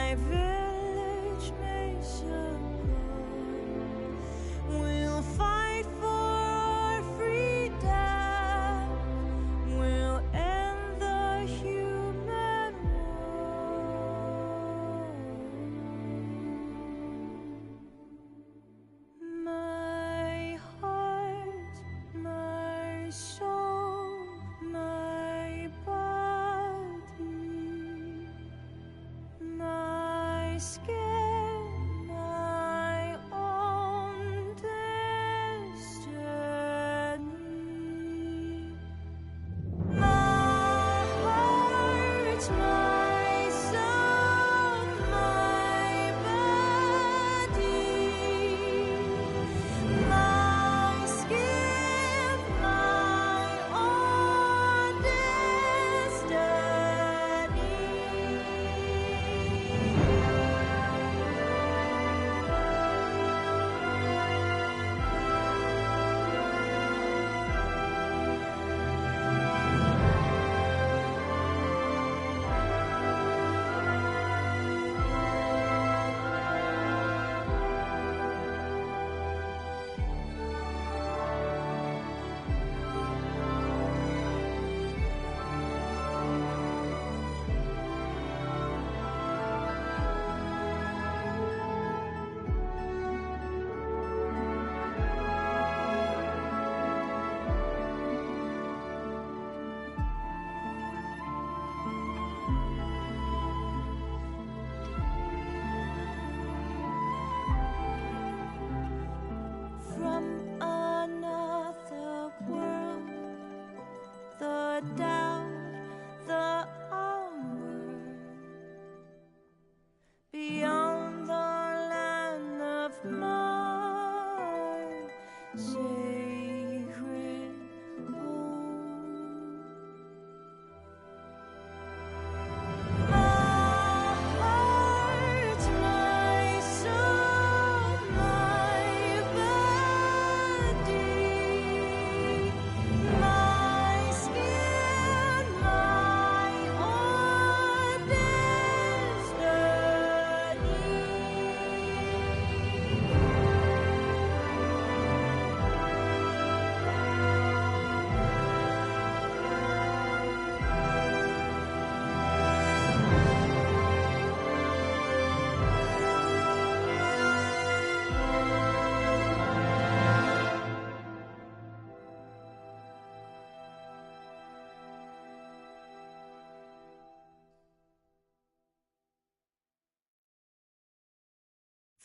my village may support. We'll fight for our freedom. We'll end the human war. My heart, my soul, my body, my skin, my own destiny. My heart, my soul, my body, my skin, my own destiny. From another world, the doubt, the onward, beyond the land of my sacred home. My heart, my soul, my body, my skin, my own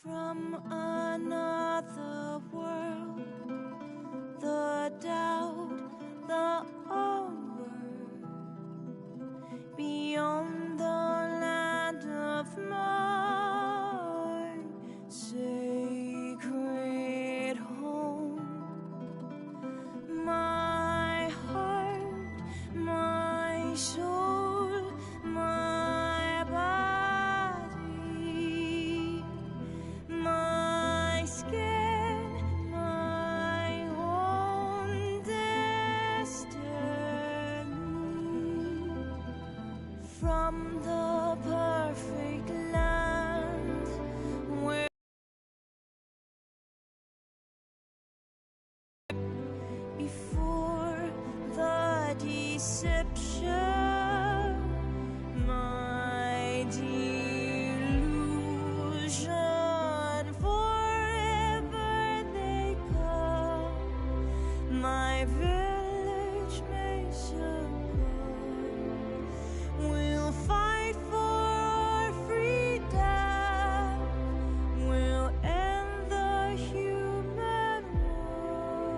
From another world, the doubt, the onward, beyond the land of my sacred home. My heart, my soul, my body, my skin, my own destiny. From the perfect land where before the deception, my delusion, forever they come. My village may support. We'll fight for our freedom. We'll end the human war.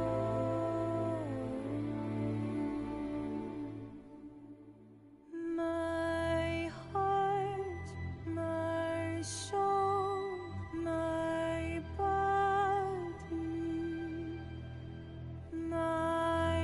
My heart, my soul, my body, my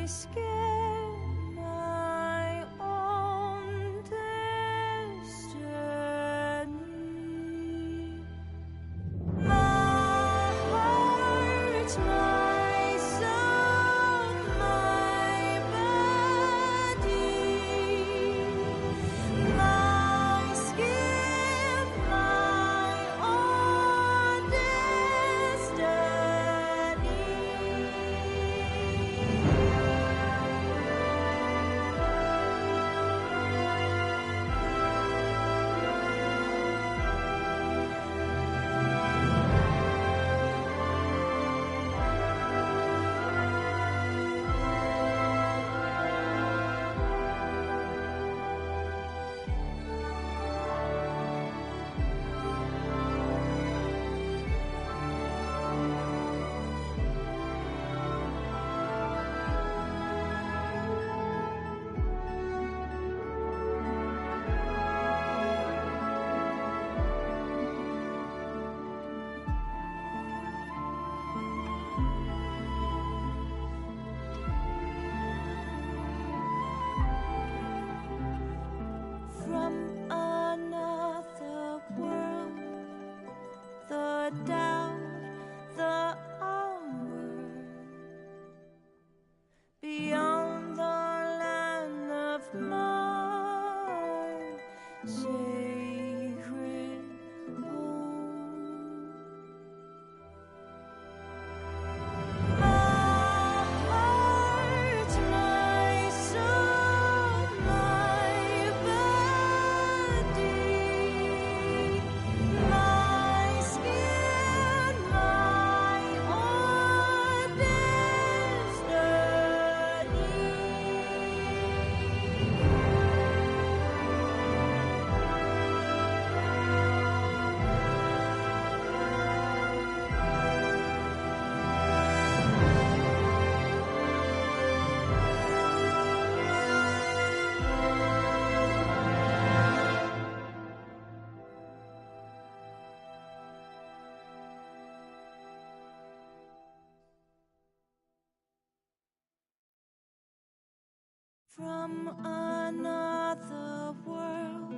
from another world,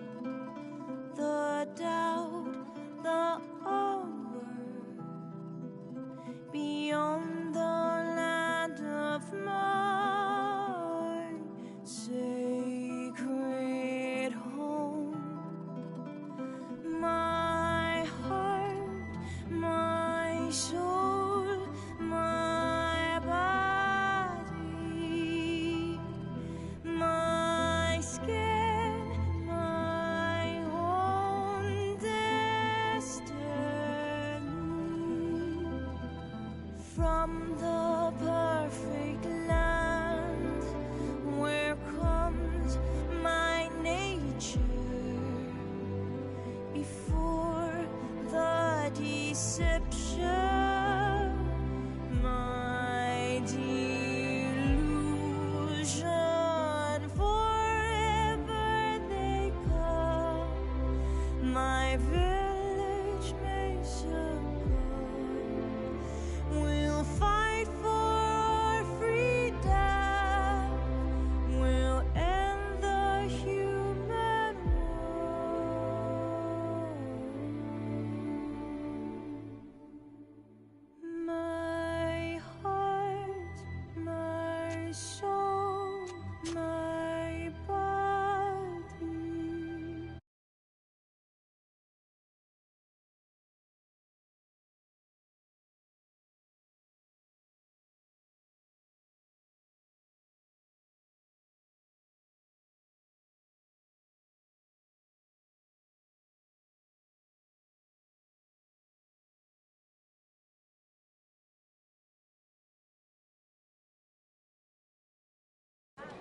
the doubt, the horror, beyond the land of my sacred home. My heart, my soul, my body, my skin, my own destiny. From the perfect land where comes my nature, before the deception, my delusion, forever they come, my village may succumb. We'll fight for freedom, we'll end the human war. My heart, my soul, my body.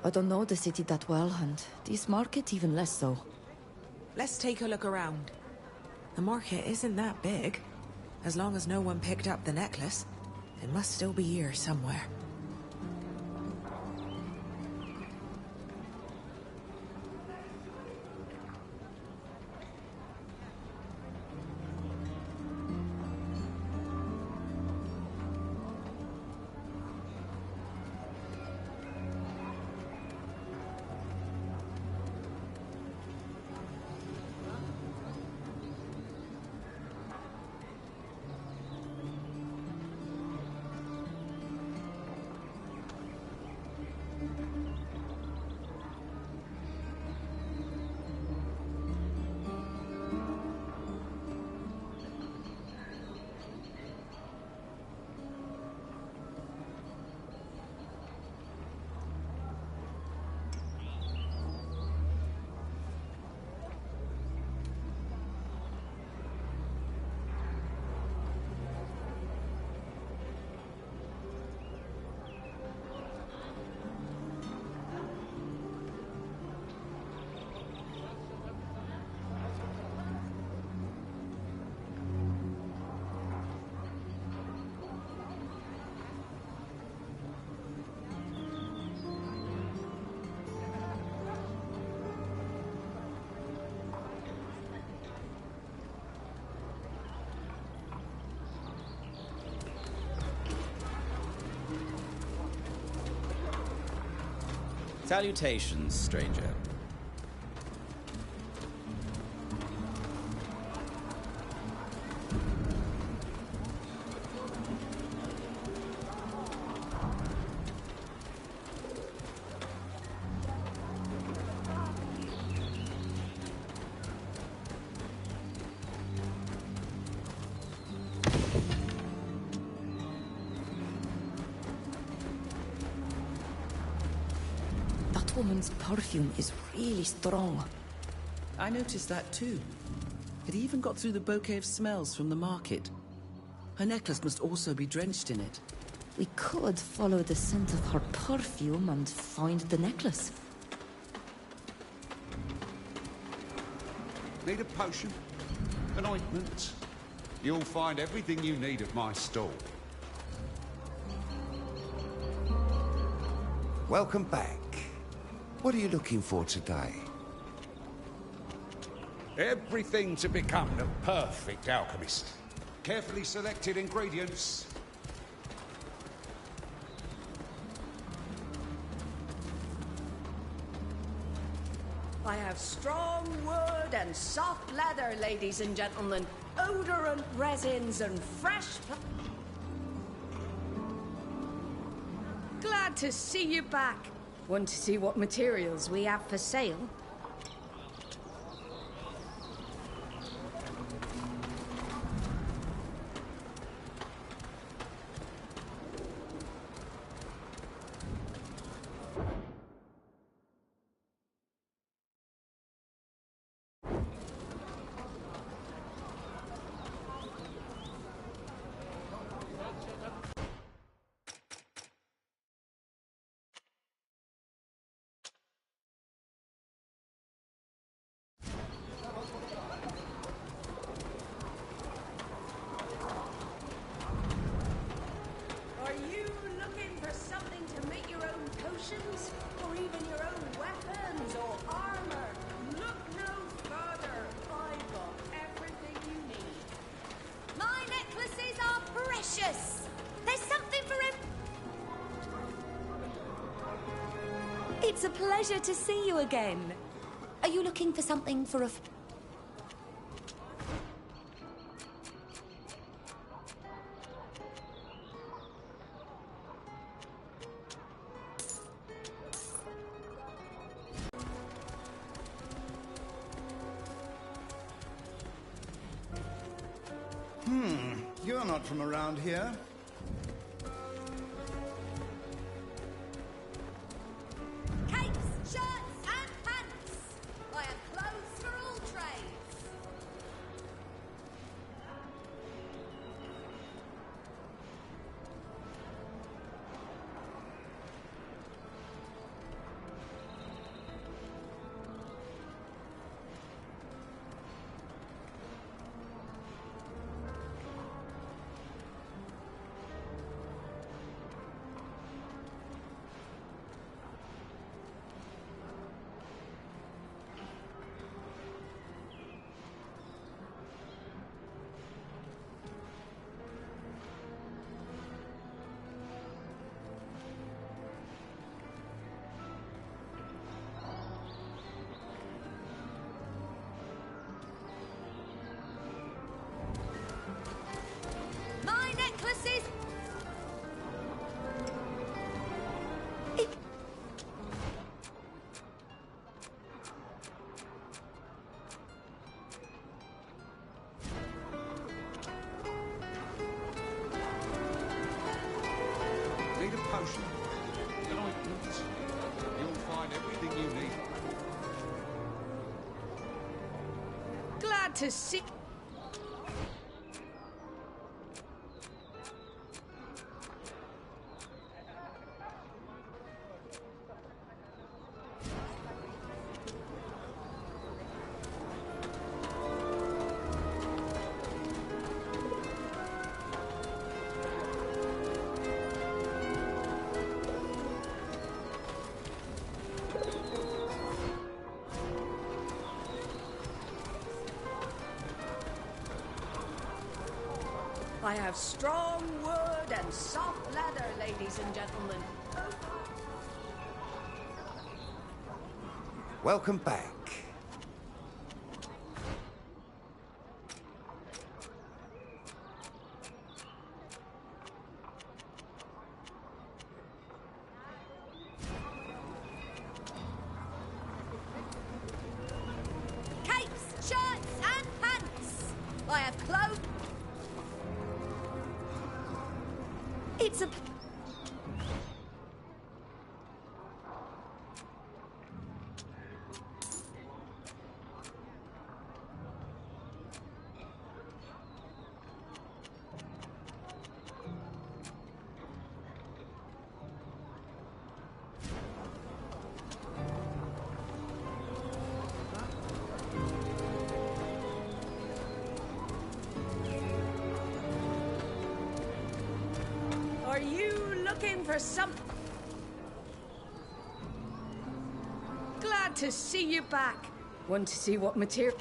I don't know the city that well, and this market even less so. Let's take a look around. The market isn't that big. As long as no one picked up the necklace, it must still be here somewhere. Salutations, stranger. That woman's perfume is really strong. I noticed that too. It even got through the bouquet of smells from the market. Her necklace must also be drenched in it. We could follow the scent of her perfume and find the necklace. Need a potion? An ointment? You'll find everything you need at my stall. Welcome back. What are you looking for today? Everything to become the perfect alchemist. Carefully selected ingredients. I have strong wood and soft leather, ladies and gentlemen. Odorant resins and fresh... Glad to see you back. Want to see what materials we have for sale? Are you looking for something to make your own potions? Or even your own weapons or armor? Look no further. I've got everything you need. My necklaces are precious. There's something for him. It's a pleasure to see you again. Are you looking for something for a... You're not from around here. Capes, shirts, and pants. I have clothes for all trades. My necklaces... Need a potion? Then you'll find everything you need. Glad to see... I have strong wood and soft leather, ladies and gentlemen. Welcome back. Capes, shirts, and pants. I have clothes... It's a... Are you looking for some... Glad to see you back. Want to see what material...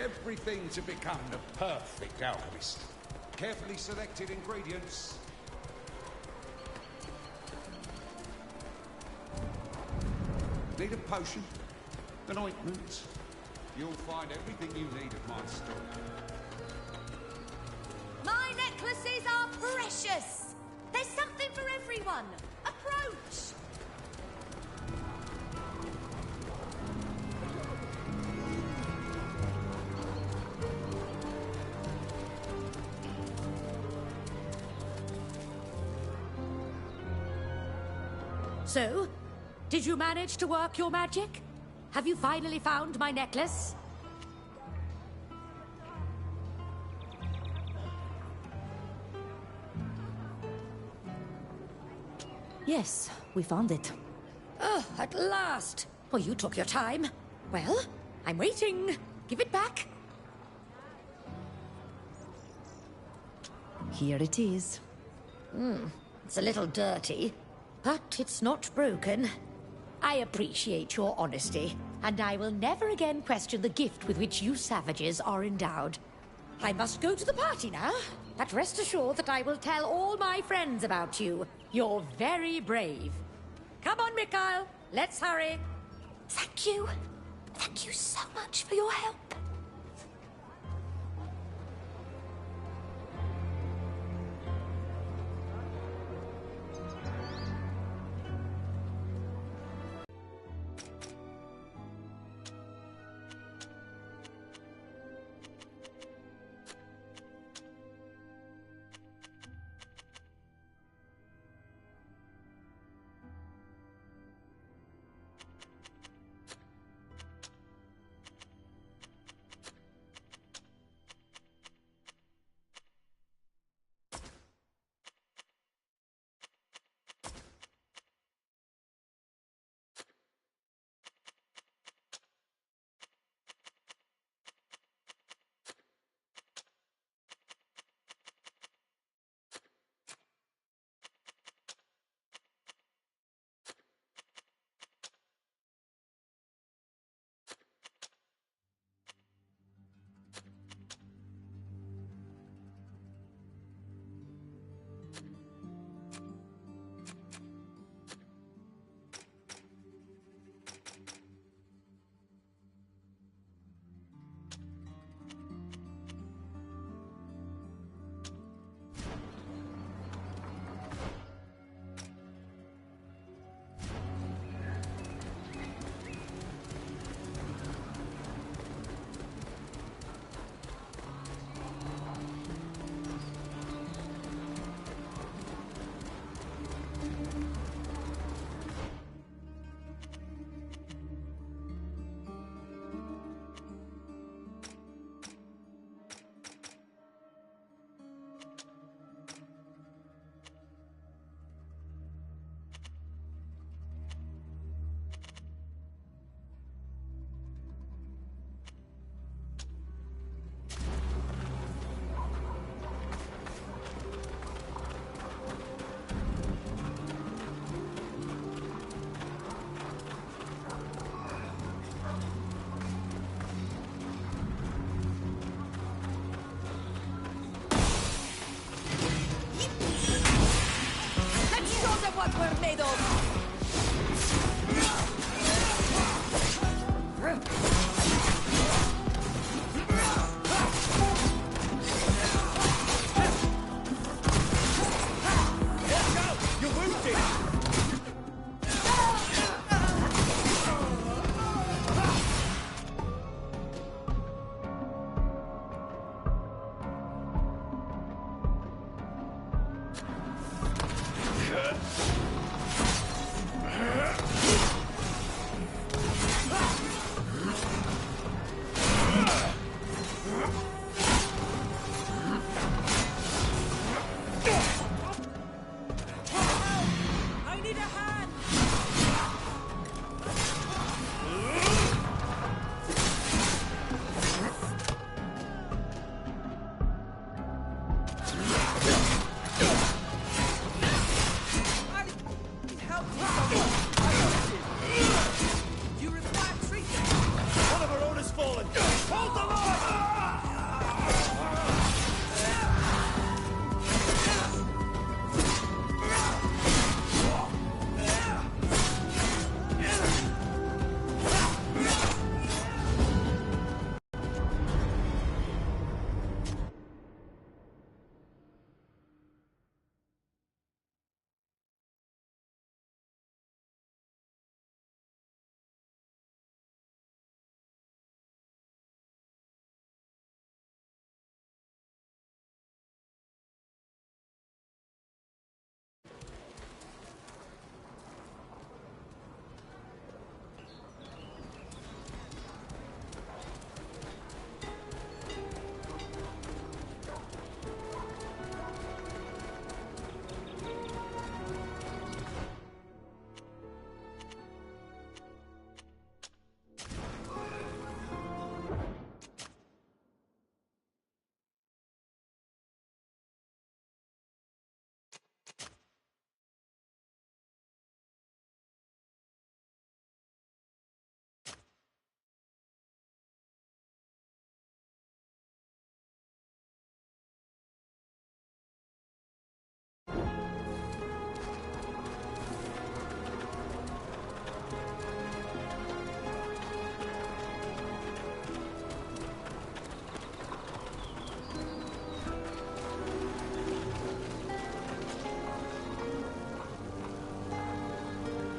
Everything to become the perfect alchemist. Carefully selected ingredients. Need a potion? An ointment? You'll find everything you need at my store. My necklaces are precious. There's something for everyone. Approach. So, did you manage to work your magic? Have you finally found my necklace? Yes, we found it. Oh, at last! Well, you took your time. Well, I'm waiting. Give it back. Here it is. It's a little dirty, but it's not broken. I appreciate your honesty, and I will never again question the gift with which you savages are endowed. I must go to the party now, but rest assured that I will tell all my friends about you. You're very brave. Come on, Mikhail, let's hurry. Thank you. Thank you so much for your help. What we're made of!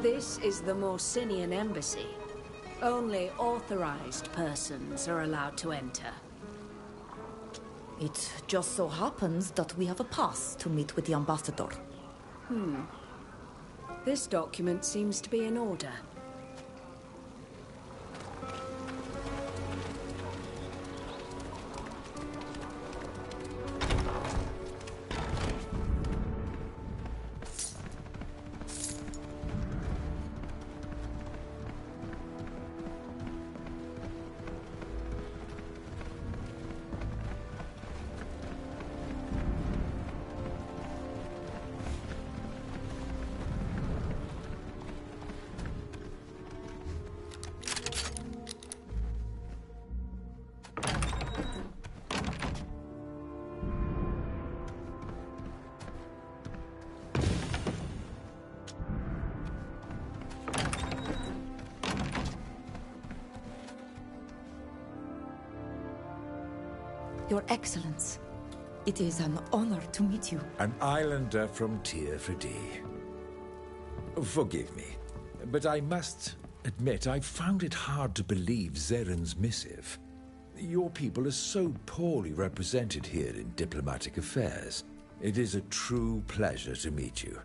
This is the Morsinian embassy. Only authorized persons are allowed to enter. It just so happens that we have a pass to meet with the ambassador. This document seems to be in order. Your Excellence, it is an honor to meet you. An islander from Tyr Freddy. Forgive me, but I must admit I found it hard to believe Zeren's missive. Your people are so poorly represented here in diplomatic affairs. It is a true pleasure to meet you.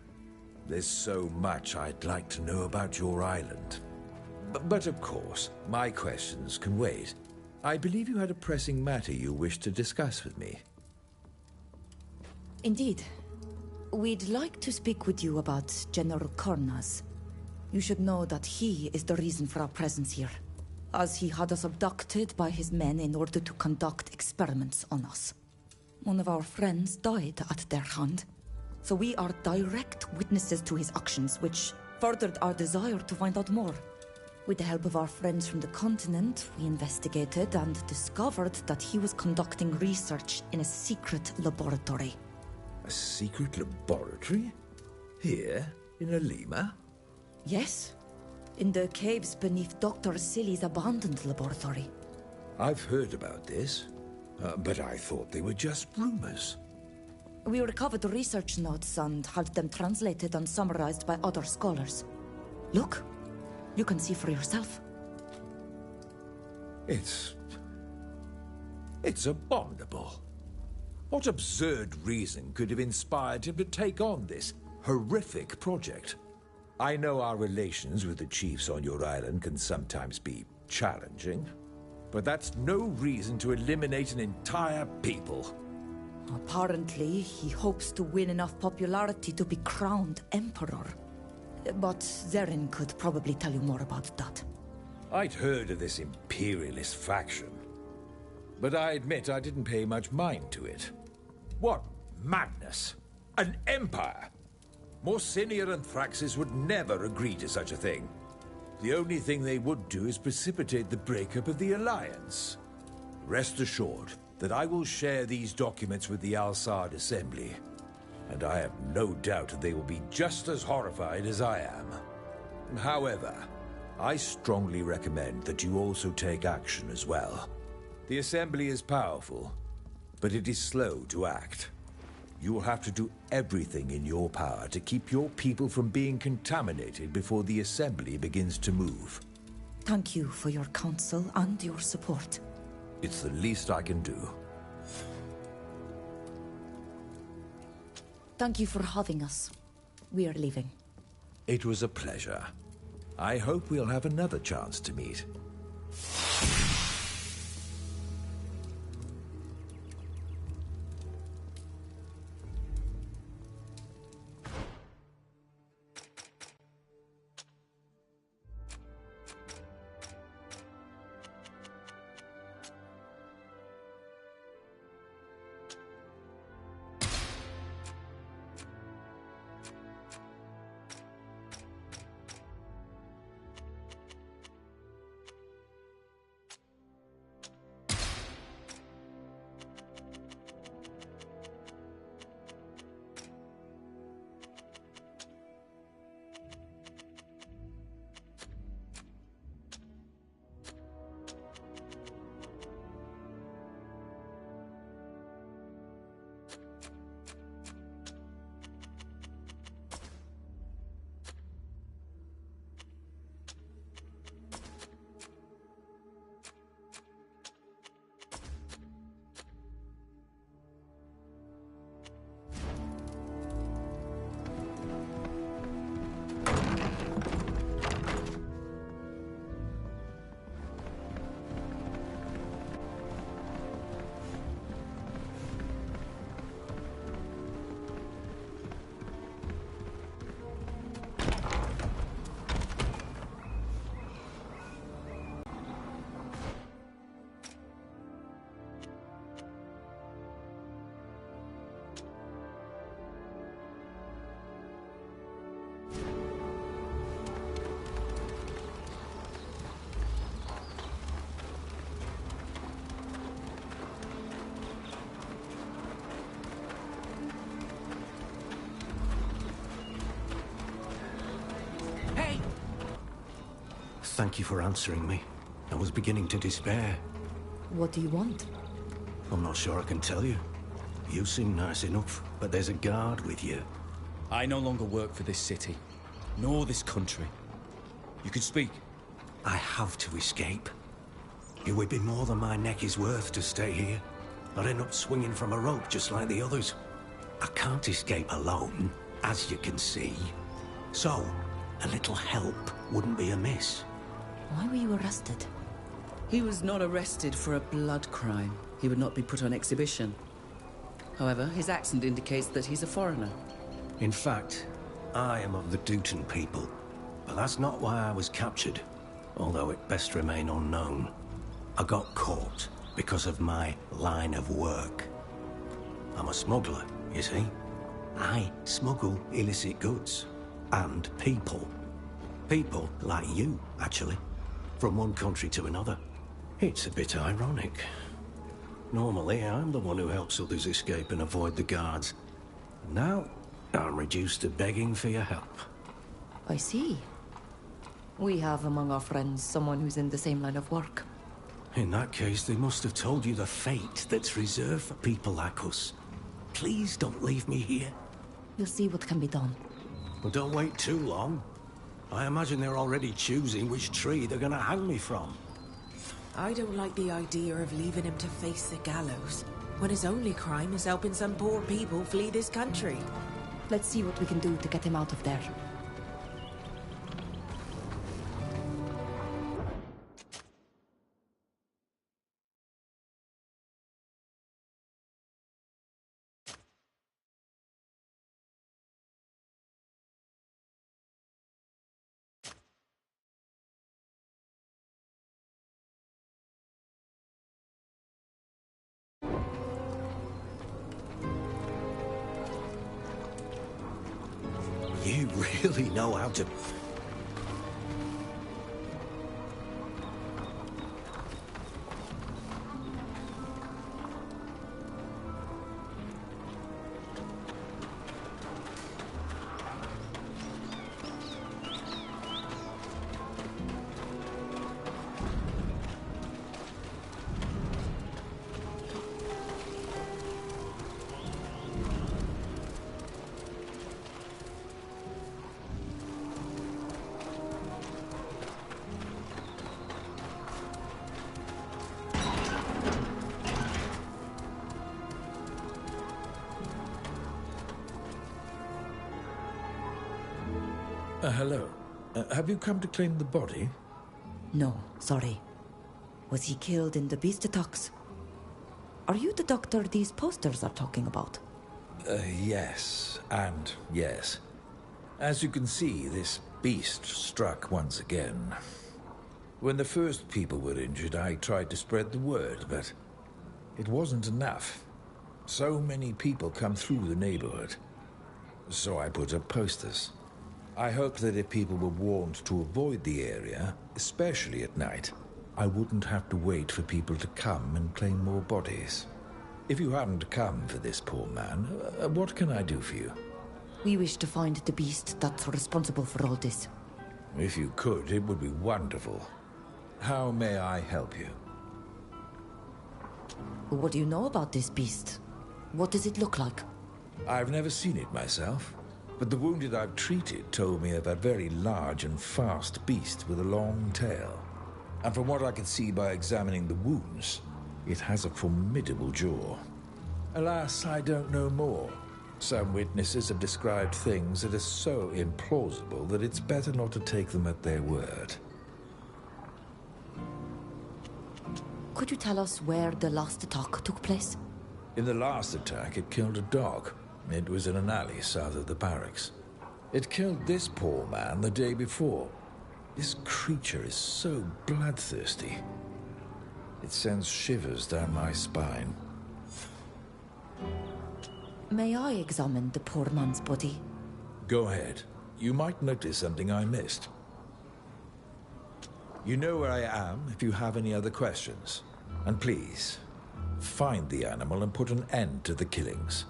There's so much I'd like to know about your island. But of course, my questions can wait. I believe you had a pressing matter you wished to discuss with me. Indeed. We'd like to speak with you about General Kornaz. You should know that he is the reason for our presence here, as he had us abducted by his men in order to conduct experiments on us. One of our friends died at their hand, so we are direct witnesses to his actions, which furthered our desire to find out more. With the help of our friends from the continent, we investigated and discovered that he was conducting research in a secret laboratory. A secret laboratory? Here, in Alima? Yes, in the caves beneath Dr. Silly's abandoned laboratory. I've heard about this, but I thought they were just rumors. We recovered the research notes and had them translated and summarized by other scholars. Look, you can see for yourself. It's abominable. What absurd reason could have inspired him to take on this horrific project? I know our relations with the chiefs on your island can sometimes be challenging, but that's no reason to eliminate an entire people. Apparently, he hopes to win enough popularity to be crowned emperor. But Zeren could probably tell you more about that. I'd heard of this imperialist faction, but I admit I didn't pay much mind to it. What madness! An empire! Morsinia and Thraxis would never agree to such a thing. The only thing they would do is precipitate the breakup of the Alliance. Rest assured that I will share these documents with the Al-Sad Assembly, and I have no doubt they will be just as horrified as I am. However, I strongly recommend that you also take action as well. The Assembly is powerful, but it is slow to act. You will have to do everything in your power to keep your people from being contaminated before the Assembly begins to move. Thank you for your counsel and your support. It's the least I can do. Thank you for having us. We are leaving. It was a pleasure. I hope we'll have another chance to meet. Thank you for answering me. I was beginning to despair. What do you want? I'm not sure I can tell you. You seem nice enough, but there's a guard with you. I no longer work for this city, nor this country. You can speak. I have to escape. It would be more than my neck is worth to stay here. I'd end up swinging from a rope just like the others. I can't escape alone, as you can see. So, a little help wouldn't be amiss. Why were you arrested? He was not arrested for a blood crime. He would not be put on exhibition. However, his accent indicates that he's a foreigner. In fact, I am of the Duton people. But that's not why I was captured, although it best remain unknown. I got caught because of my line of work. I'm a smuggler, you see. I smuggle illicit goods. And people. People like you, actually. From one country to another. It's a bit ironic. Normally, I'm the one who helps others escape and avoid the guards. Now, I'm reduced to begging for your help. I see. We have among our friends someone who's in the same line of work. In that case, they must have told you the fate that's reserved for people like us. Please don't leave me here. We'll see what can be done. But don't wait too long. I imagine they're already choosing which tree they're gonna hang me from. I don't like the idea of leaving him to face the gallows, when his only crime is helping some poor people flee this country. Let's see what we can do to get him out of there. You really know how to... Hello. Have you come to claim the body? No, sorry. Was he killed in the beast attacks? Are you the doctor these posters are talking about? Yes, and yes. As you can see, this beast struck once again. When the first people were injured, I tried to spread the word, but it wasn't enough. So many people come through the neighborhood. So I put up posters. I hoped that if people were warned to avoid the area, especially at night, I wouldn't have to wait for people to come and claim more bodies. If you hadn't come for this poor man, what can I do for you? We wish to find the beast that's responsible for all this. If you could, it would be wonderful. How may I help you? What do you know about this beast? What does it look like? I've never seen it myself, but the wounded I've treated told me of a very large and fast beast with a long tail. And from what I could see by examining the wounds, it has a formidable jaw. Alas, I don't know more. Some witnesses have described things that are so implausible that it's better not to take them at their word. Could you tell us where the last attack took place? In the last attack, it killed a dog. It was in an alley south of the barracks. It killed this poor man the day before. This creature is so bloodthirsty. It sends shivers down my spine. May I examine the poor man's body? Go ahead. You might notice something I missed. You know where I am if you have any other questions. And please, find the animal and put an end to the killings.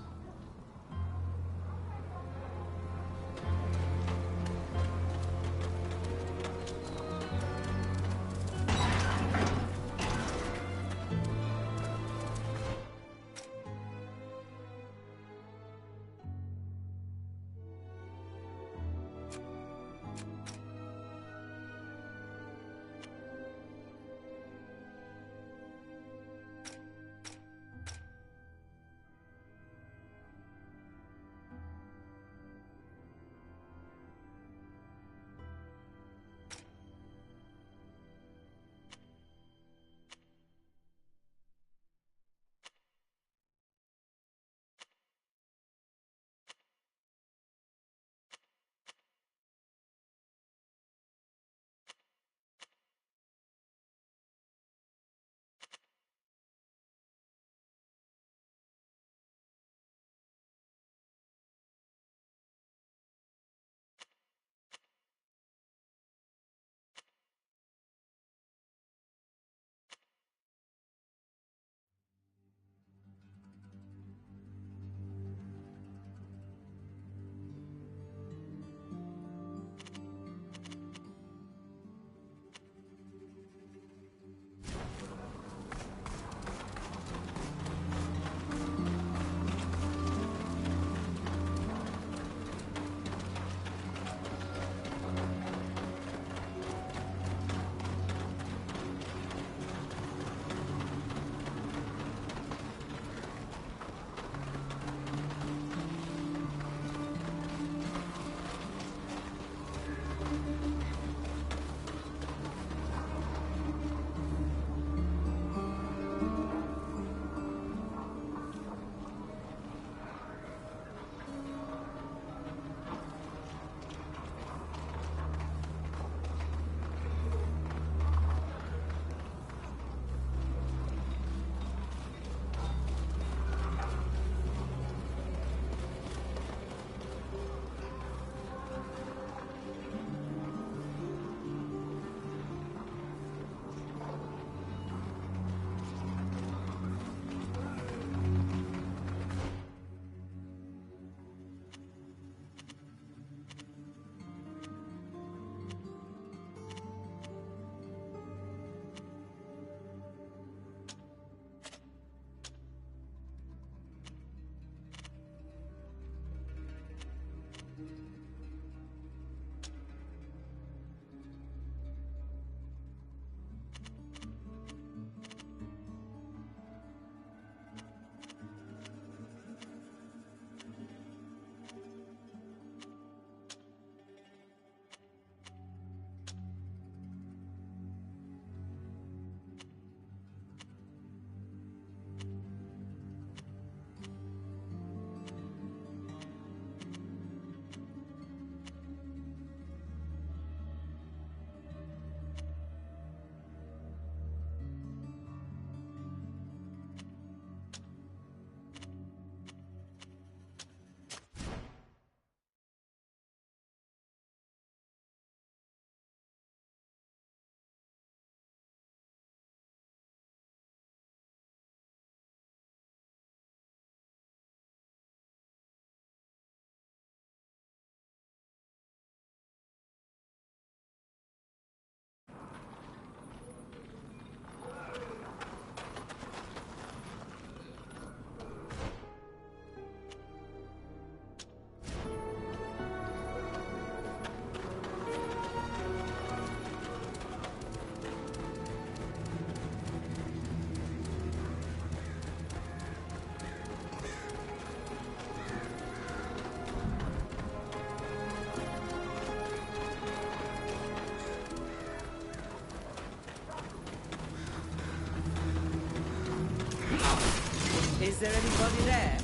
Is there anybody there?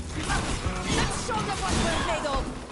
Let's show them what we're made of!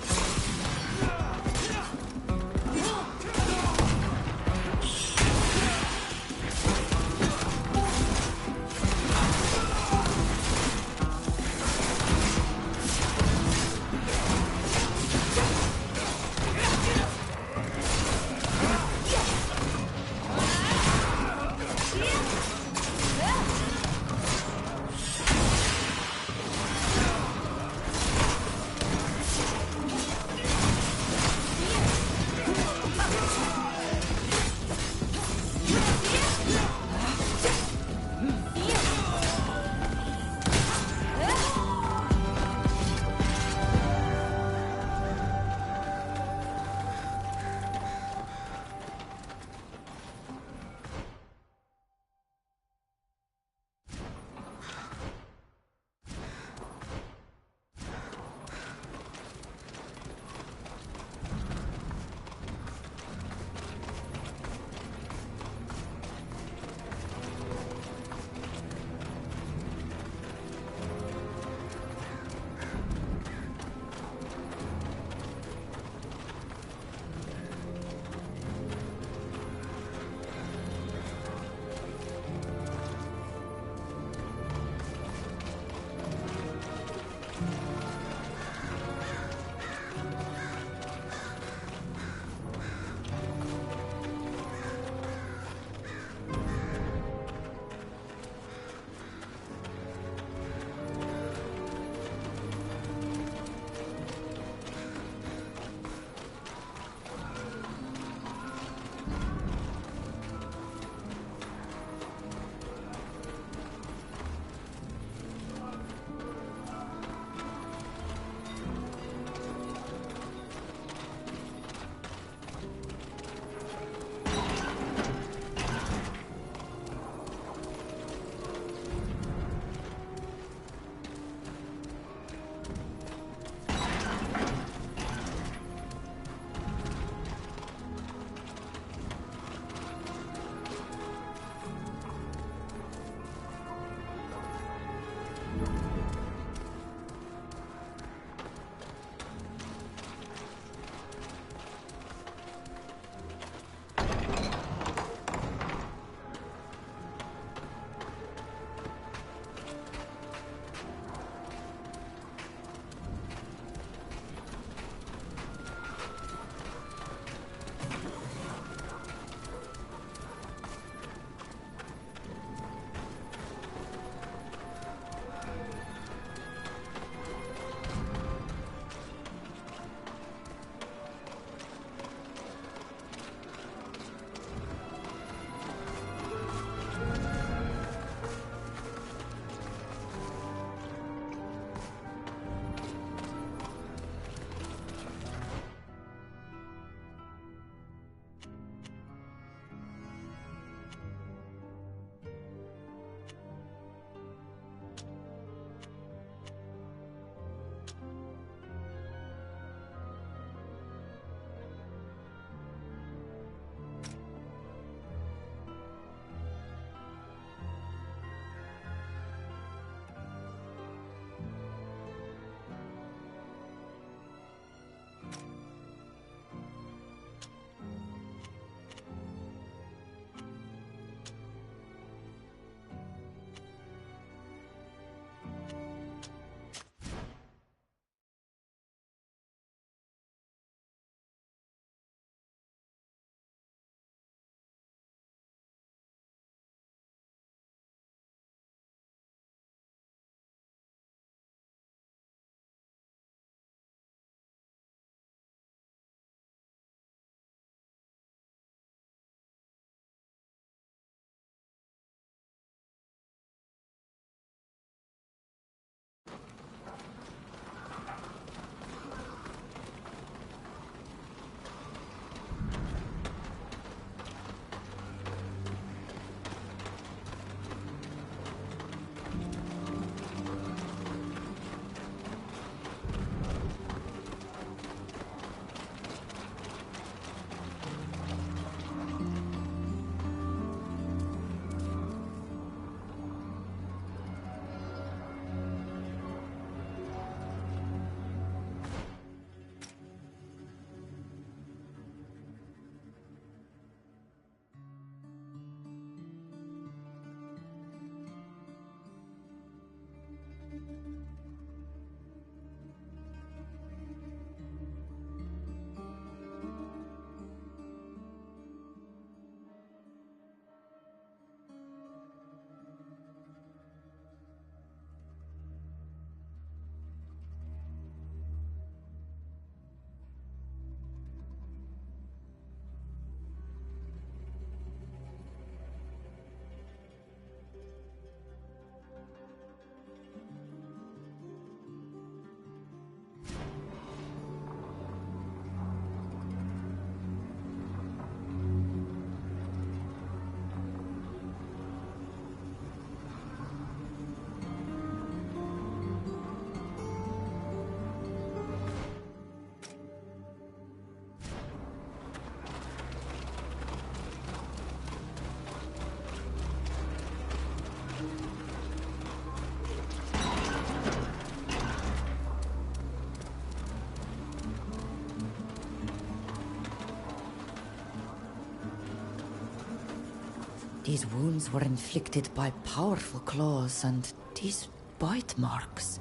These wounds were inflicted by powerful claws, and these bite marks.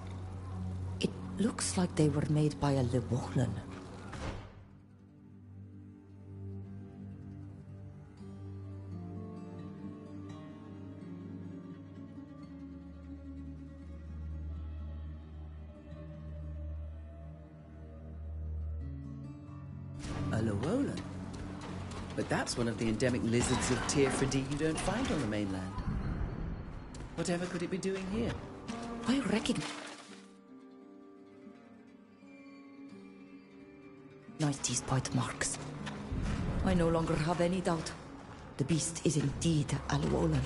It looks like they were made by a Llewellyn. A Llewellyn? But that's one of the endemic lizards of Tearfredi you don't find on the mainland. Whatever could it be doing here? I recognize these bite marks. I no longer have any doubt. The beast is indeed a Llewellyn.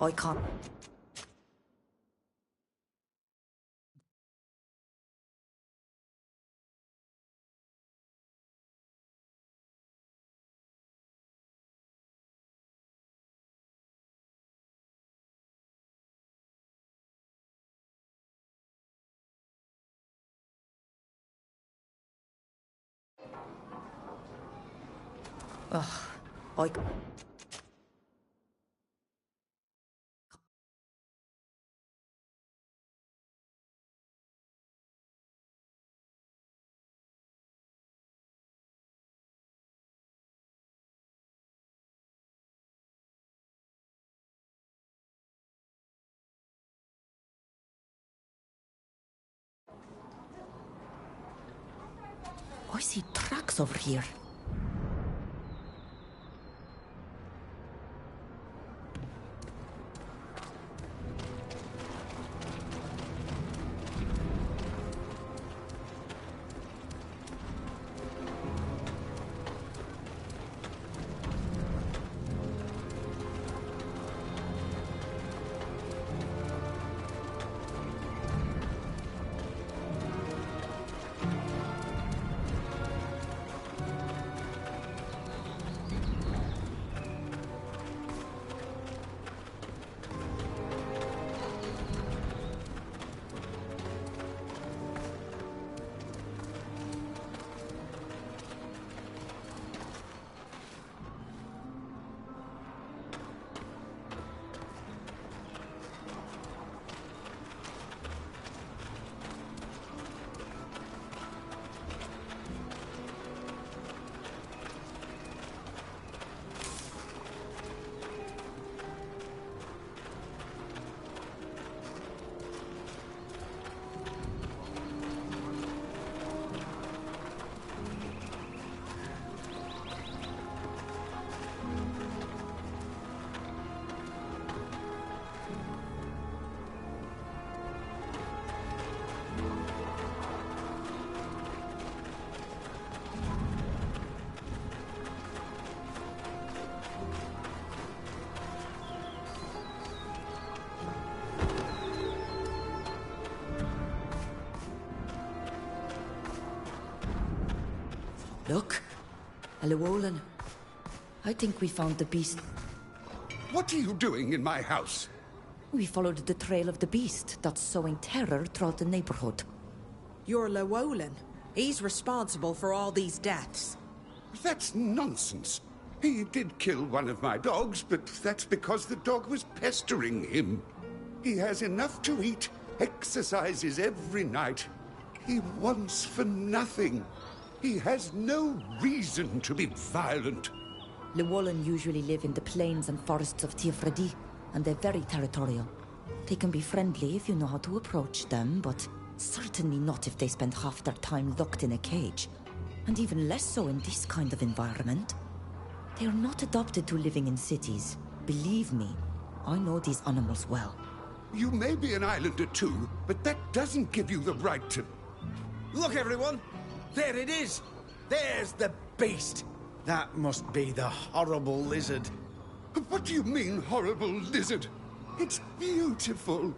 I can't. I. I see tracks over here. Look. A Llewellyn. I think we found the beast. What are you doing in my house? We followed the trail of the beast that's sowing terror throughout the neighborhood. You're Llewellyn. He's responsible for all these deaths. That's nonsense. He did kill one of my dogs, but that's because the dog was pestering him. He has enough to eat, exercises every night. He wants for nothing. He has no reason to be violent. Llewellyn usually live in the plains and forests of Tirfredi, and they're very territorial. They can be friendly if you know how to approach them, but certainly not if they spend half their time locked in a cage. And even less so in this kind of environment. They are not adapted to living in cities. Believe me, I know these animals well. You may be an islander too, but that doesn't give you the right to... Look, everyone! There it is! There's the beast! That must be the horrible lizard. What do you mean, horrible lizard? It's beautiful.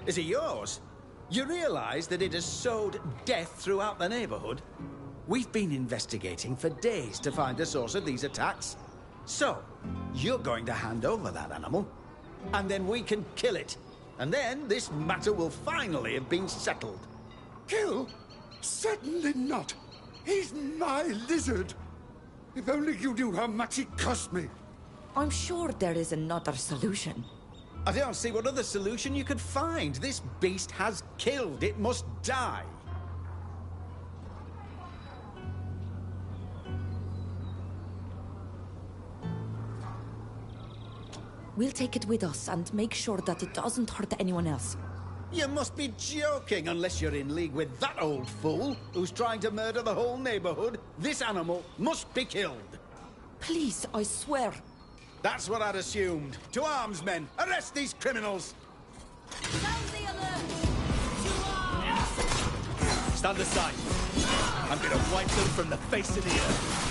Is it yours? You realize that it has sowed death throughout the neighborhood? We've been investigating for days to find the source of these attacks. So, you're going to hand over that animal, and then we can kill it. And then this matter will finally have been settled. Kill? Certainly not. He's my lizard. If only you knew how much it cost me. I'm sure there is another solution. I don't see what other solution you could find. This beast has killed. It must die. We'll take it with us and make sure that it doesn't hurt anyone else. You must be joking, unless you're in league with that old fool who's trying to murder the whole neighborhood. This animal must be killed. Please, I swear. That's what I'd assumed. To arms, men! Arrest these criminals! Sound the alert! To arms! Stand aside. I'm gonna wipe them from the face of the earth.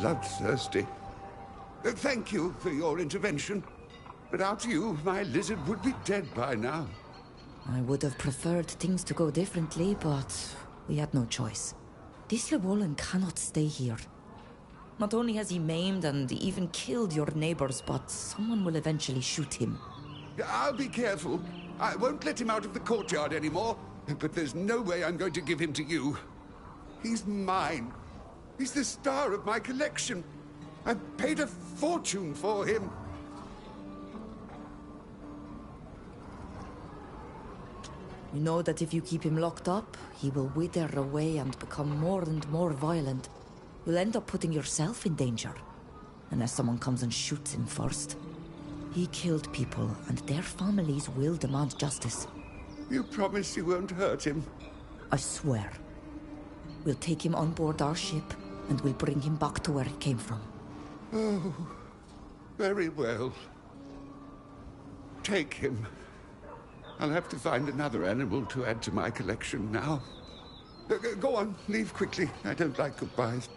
Bloodthirsty. Thank you for your intervention. Without you, my lizard would be dead by now. I would have preferred things to go differently, but we had no choice. This Llewellyn cannot stay here. Not only has he maimed and even killed your neighbors, but someone will eventually shoot him. I'll be careful. I won't let him out of the courtyard anymore, but there's no way I'm going to give him to you. He's mine. He's the star of my collection. I've paid a fortune for him. You know that if you keep him locked up, he will wither away and become more and more violent. You'll end up putting yourself in danger. Unless someone comes and shoots him first. He killed people, and their families will demand justice. You promise you won't hurt him? I swear. We'll take him on board our ship, and we'll bring him back to where he came from. Oh, very well. Take him. I'll have to find another animal to add to my collection now. Go on, leave quickly. I don't like goodbyes.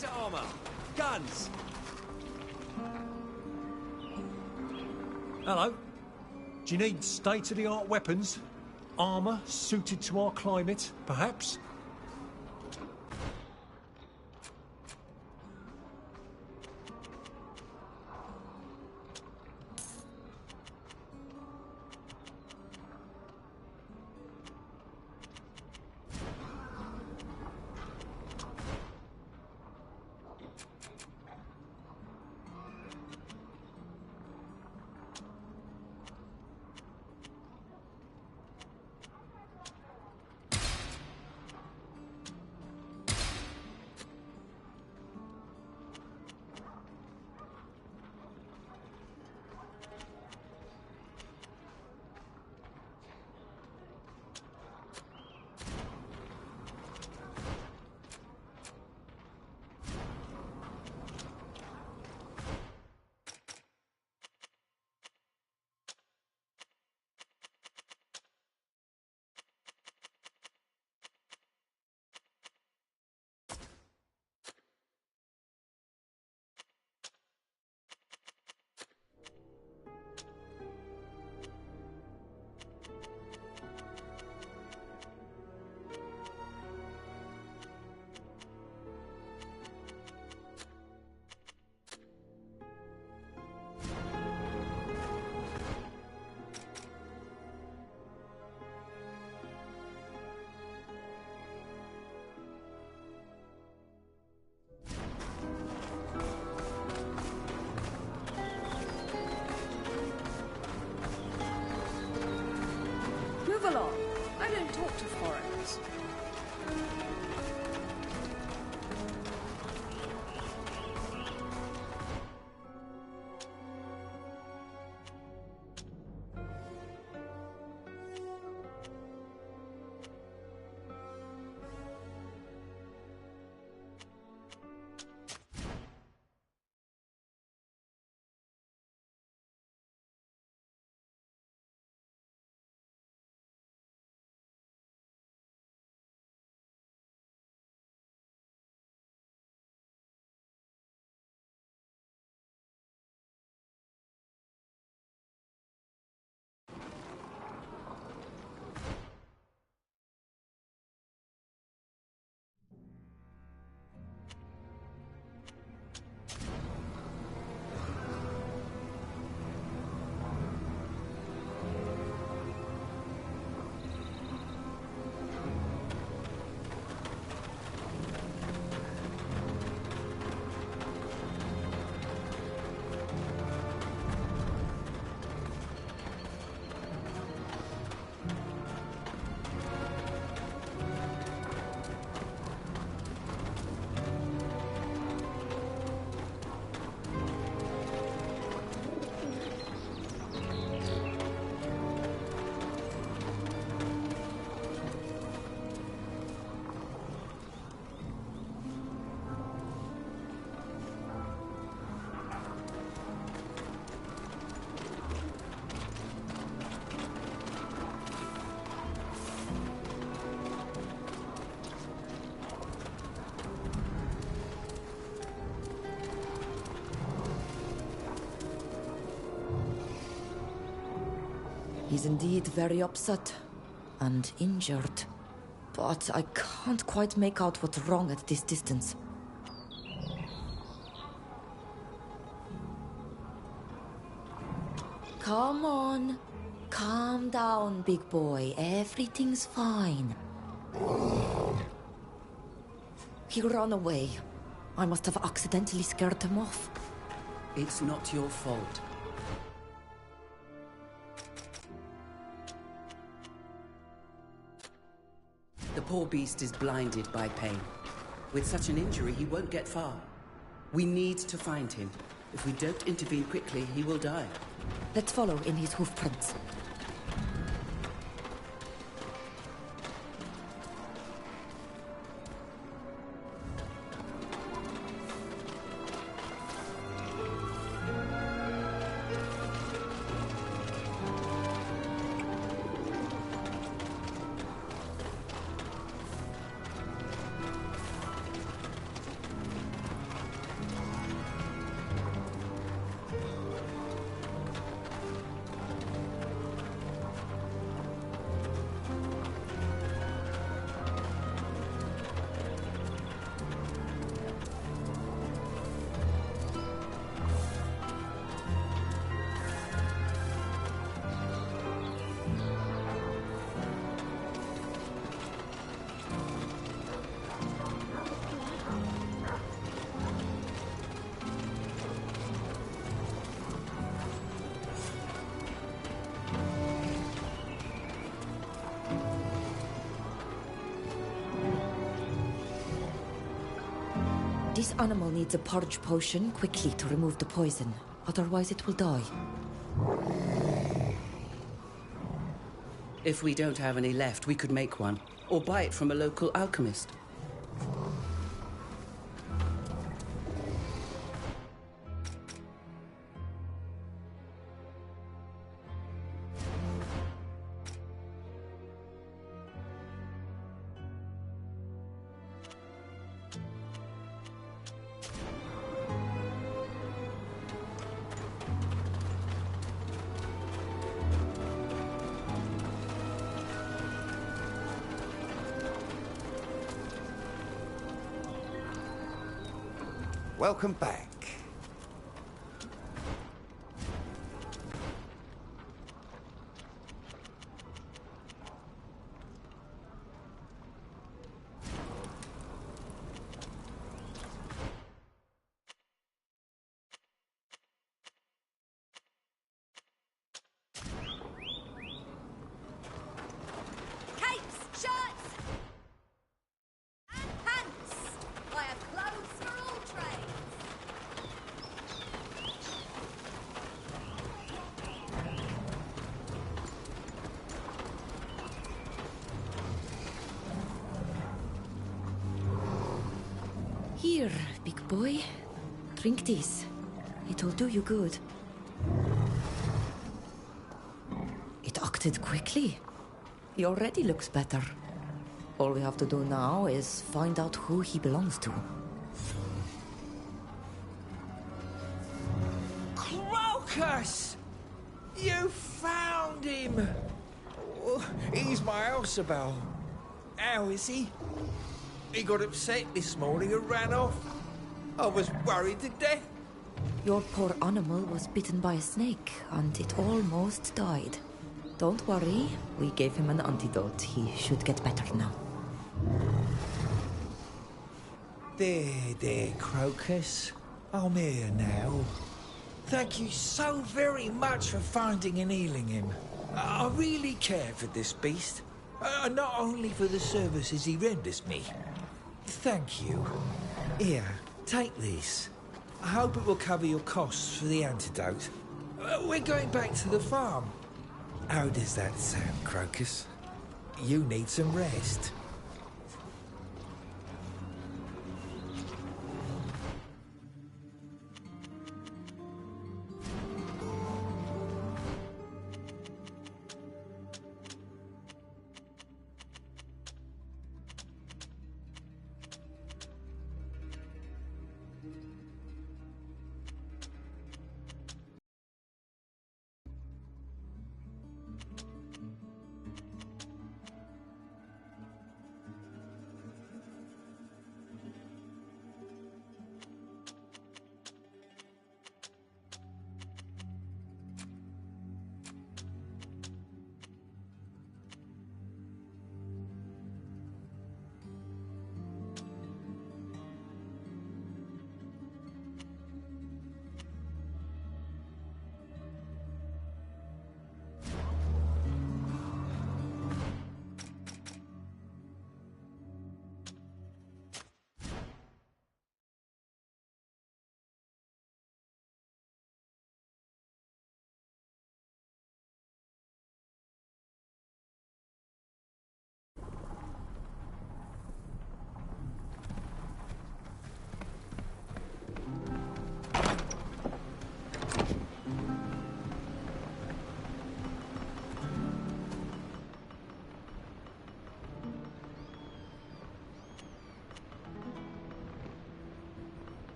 Desert armor. Guns. Hello. Do you need state-of-the-art weapons? Armour suited to our climate, perhaps? Move along. I don't talk to foreigners. He's indeed very upset and injured, but I can't quite make out what's wrong at this distance. Come on. Calm down, big boy. Everything's fine. He ran away. I must have accidentally scared him off. It's not your fault. The poor beast is blinded by pain. With such an injury, he won't get far. We need to find him. If we don't intervene quickly, he will die. Let's follow in his hoof prints. This animal needs a purge potion quickly to remove the poison. Otherwise it will die. If we don't have any left, we could make one. Or buy it from a local alchemist. Welcome back. Capes, shirts, and pants. I have clothes for all trades. Here, big boy. Drink this. It'll do you good. It acted quickly. He already looks better. All we have to do now is find out who he belongs to. Crocus! You found him! Oh, he's my Elsobel. How is he? He got upset this morning and ran off. I was worried to death. Your poor animal was bitten by a snake, and it almost died. Don't worry, we gave him an antidote. He should get better now. There, Crocus. I'm here now. Thank you so very much for finding and healing him. I really care for this beast. Not only for the services he renders me. Thank you. Here, take this. I hope it will cover your costs for the antidote. We're going back to the farm. How does that sound, Crocus? You need some rest.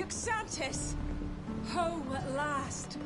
Yuxantis! Home at last!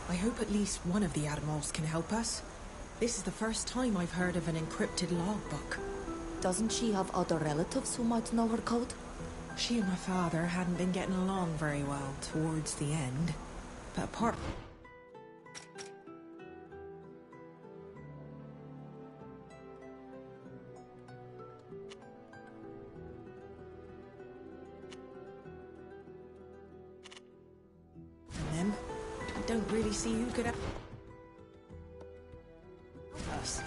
I hope at least one of the Admirals can help us. This is the first time I've heard of an encrypted logbook. Doesn't she have other relatives who might know her code? She and my father hadn't been getting along very well towards the end. But apart... them, I don't really see who could help us.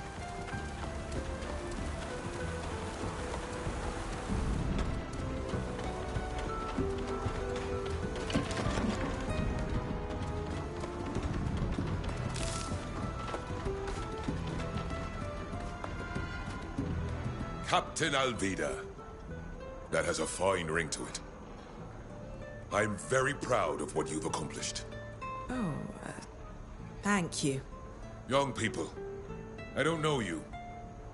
Captain Alvida. That has a fine ring to it. I'm very proud of what you've accomplished. Oh, thank you. Young people, I don't know you,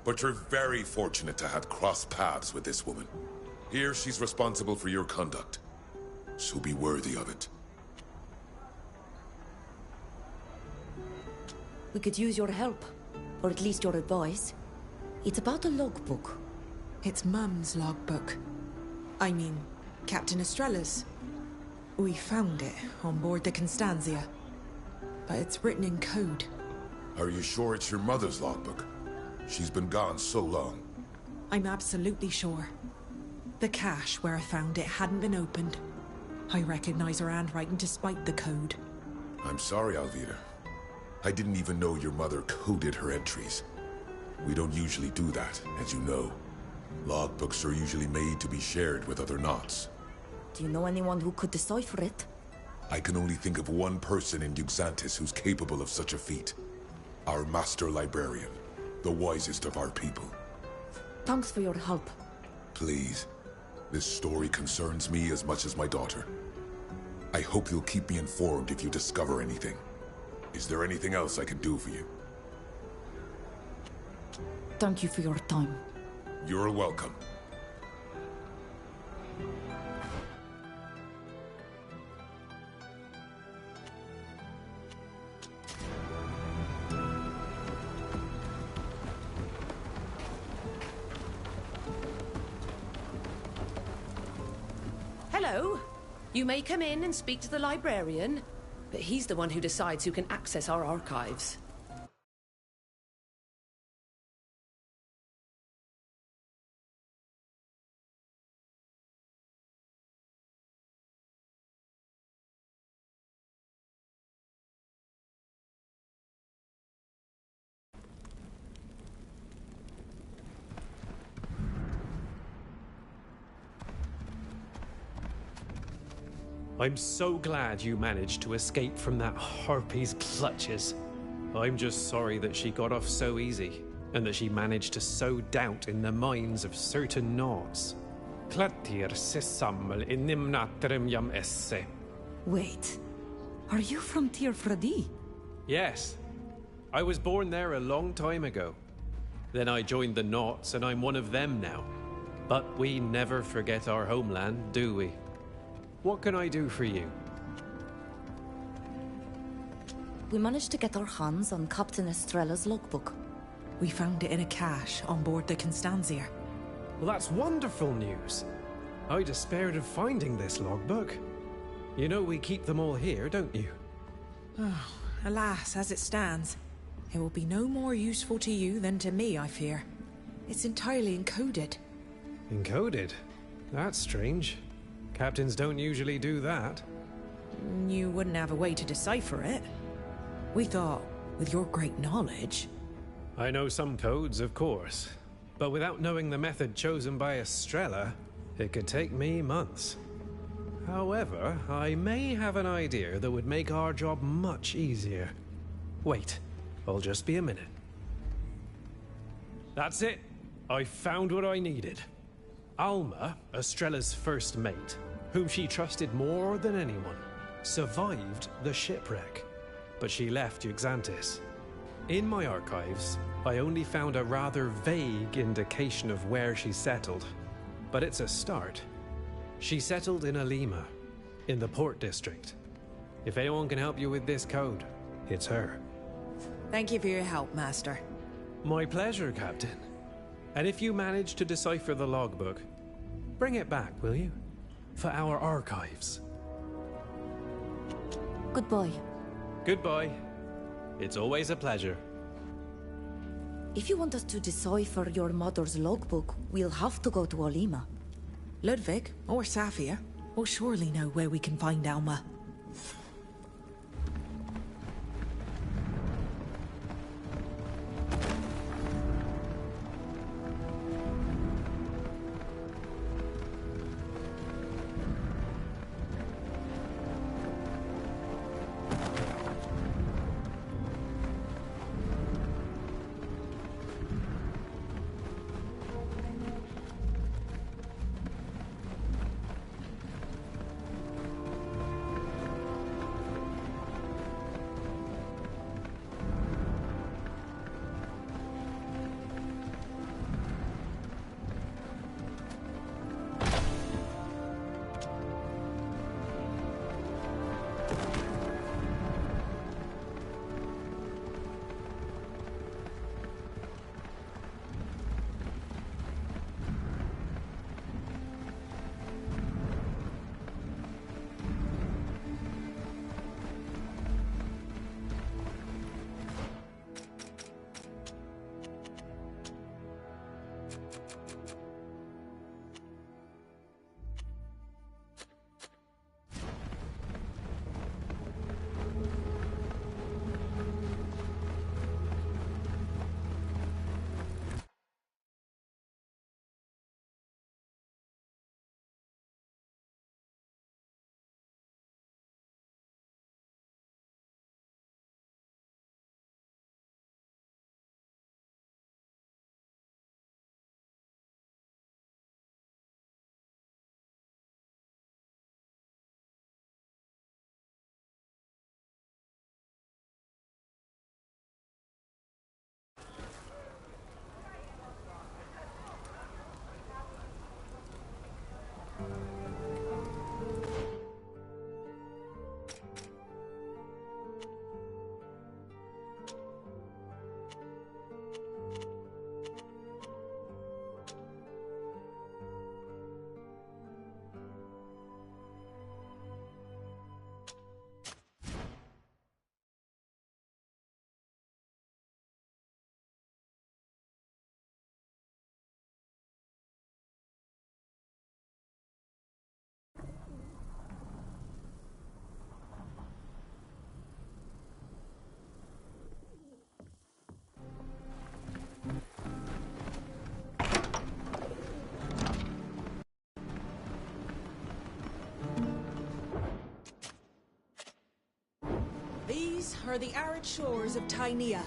but you're very fortunate to have crossed paths with this woman. Here, she's responsible for your conduct, so be worthy of it. We could use your help, or at least your advice. It's about a logbook. It's Mum's logbook. I mean, Captain Estrella's. We found it on board the Constantia, but it's written in code. Are you sure it's your mother's logbook? She's been gone so long. I'm absolutely sure. The cache where I found it hadn't been opened. I recognize her handwriting despite the code. I'm sorry, Alvida. I didn't even know your mother coded her entries. We don't usually do that, as you know. Logbooks are usually made to be shared with other knots. Do you know anyone who could decipher it? I can only think of one person in Duxantis who's capable of such a feat. Our Master Librarian, the wisest of our people. Thanks for your help. Please. This story concerns me as much as my daughter. I hope you'll keep me informed if you discover anything. Is there anything else I can do for you? Thank you for your time. You're welcome. Hello. You may come in and speak to the librarian, but he's the one who decides who can access our archives. I'm so glad you managed to escape from that harpy's clutches. I'm just sorry that she got off so easy, and that she managed to sow doubt in the minds of certain Nords. Klatir sesammel in nimnatrem jam esse. Wait, are you from Tir Fradi? Yes. I was born there a long time ago. Then I joined the Nauts, and I'm one of them now. But we never forget our homeland, do we? What can I do for you? We managed to get our hands on Captain Estrella's logbook. We found it in a cache on board the Constantia. Well, that's wonderful news. I despaired of finding this logbook. You know we keep them all here, don't you? Oh, alas, as it stands, it will be no more useful to you than to me, I fear. It's entirely encoded. Encoded? That's strange. Captains don't usually do that. You wouldn't have a way to decipher it. We thought, with your great knowledge... I know some codes, of course. But without knowing the method chosen by Estrella, it could take me months. However, I may have an idea that would make our job much easier. Wait, I'll just be a minute. That's it. I found what I needed. Alma, Estrella's first mate, whom she trusted more than anyone, survived the shipwreck, but she left Duxantis. In my archives, I only found a rather vague indication of where she settled, but it's a start. She settled in Alima, in the Port District. If anyone can help you with this code, it's her. Thank you for your help, Master. My pleasure, Captain. And if you manage to decipher the logbook, bring it back, will you? For our archives. Goodbye. Goodbye. It's always a pleasure. If you want us to decipher your mother's logbook, we'll have to go to Alima. Ludwig, or Safia, will surely know where we can find Alma. These are the arid shores of Tainea.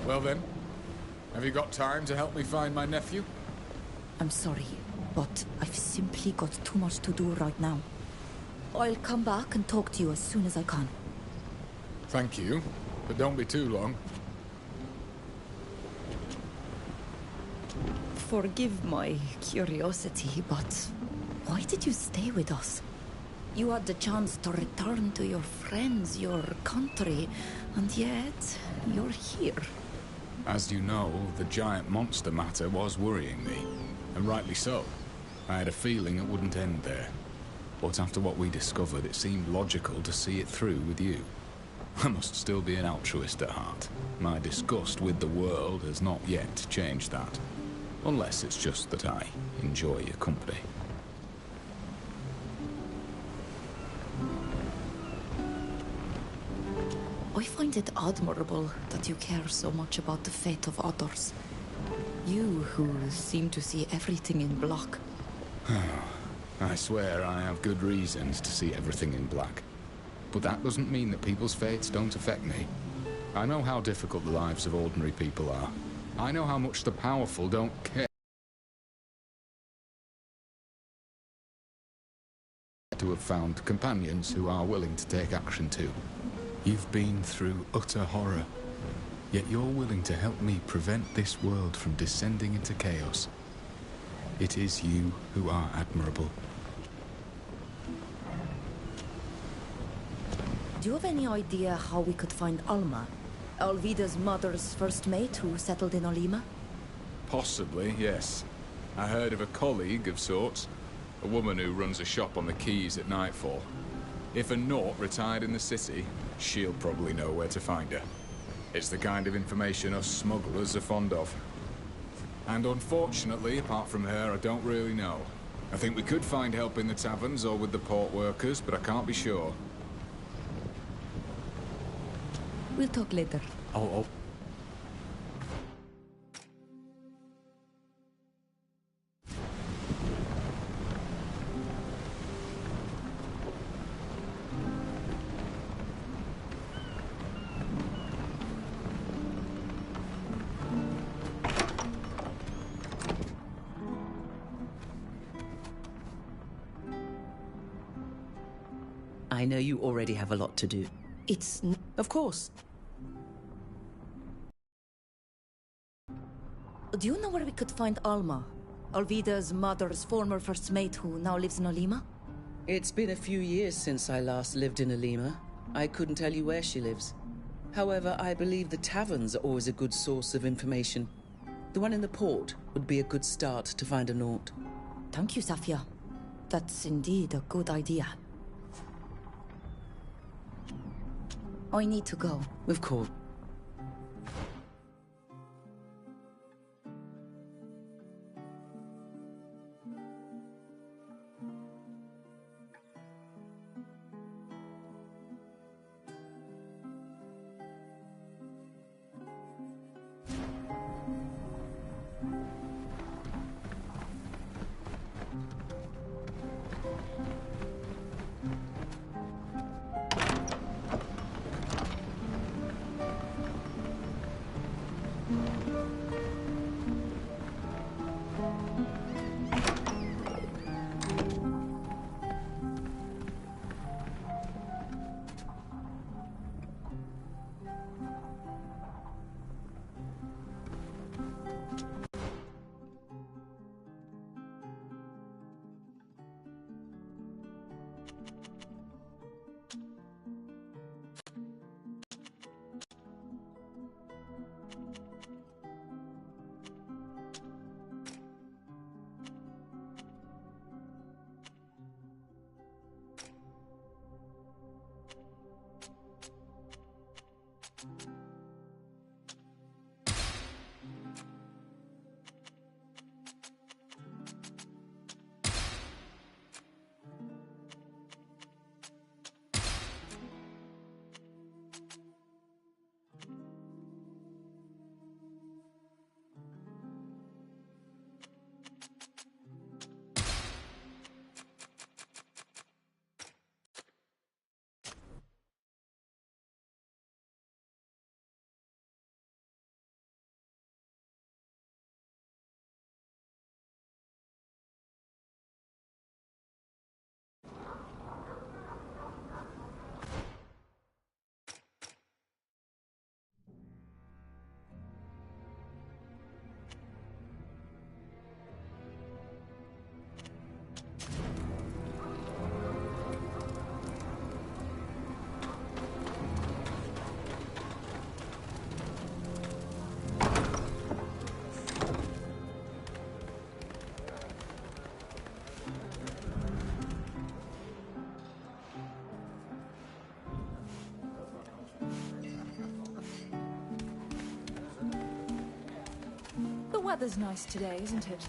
Well then, have you got time to help me find my nephew? I'm sorry, but I've simply got too much to do right now. I'll come back and talk to you as soon as I can. Thank you, but don't be too long. Forgive my curiosity, but why did you stay with us? You had the chance to return to your friends, your country, and yet you're here. As you know, the giant monster matter was worrying me, and rightly so. I had a feeling it wouldn't end there. But after what we discovered, it seemed logical to see it through with you. I must still be an altruist at heart. My disgust with the world has not yet changed that. Unless it's just that I enjoy your company. I find it admirable that you care so much about the fate of others. You who seem to see everything in black. I swear I have good reasons to see everything in black. But that doesn't mean that people's fates don't affect me. I know how difficult the lives of ordinary people are. I know how much the powerful don't care to have found companions who are willing to take action too. You've been through utter horror, yet you're willing to help me prevent this world from descending into chaos. It is you who are admirable. Do you have any idea how we could find Alma? Alvida's mother's first mate who settled in Olima? Possibly, yes. I heard of a colleague of sorts. A woman who runs a shop on the quays at nightfall. If a Naut retired in the city, she'll probably know where to find her. It's the kind of information us smugglers are fond of. And unfortunately, apart from her, I don't really know. I think we could find help in the taverns or with the port workers, but I can't be sure. We'll talk later. Oh. I know you already have a lot to do. It's... Of course. Do you know where we could find Alma? Alvida's mother's former first mate who now lives in Olima? It's been a few years since I last lived in Olima. I couldn't tell you where she lives. However, I believe the taverns are always a good source of information. The one in the port would be a good start to find a Naut. Thank you, Safia. That's indeed a good idea. I need to go. Of course. The weather's nice today, isn't it?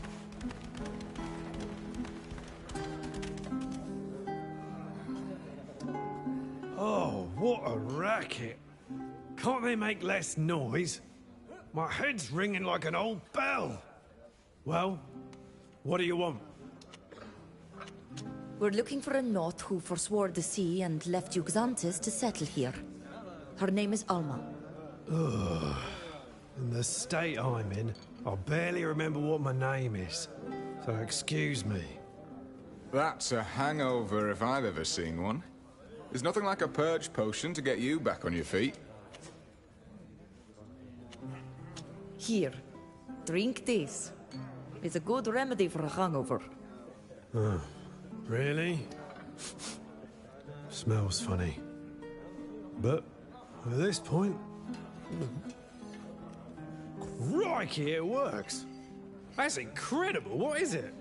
Oh, what a racket. Can't they make less noise? My head's ringing like an old bell. Well, what do you want? We're looking for a Naut who forswore the sea and left Yuxantes to settle here. Her name is Alma. Ugh. In the state I'm in, I barely remember what my name is. So excuse me. That's a hangover if I've ever seen one. There's nothing like a purge potion to get you back on your feet. Here, drink this. It's a good remedy for a hangover. Really? Smells funny. But at this point... Crikey, it works! That's incredible, what is it?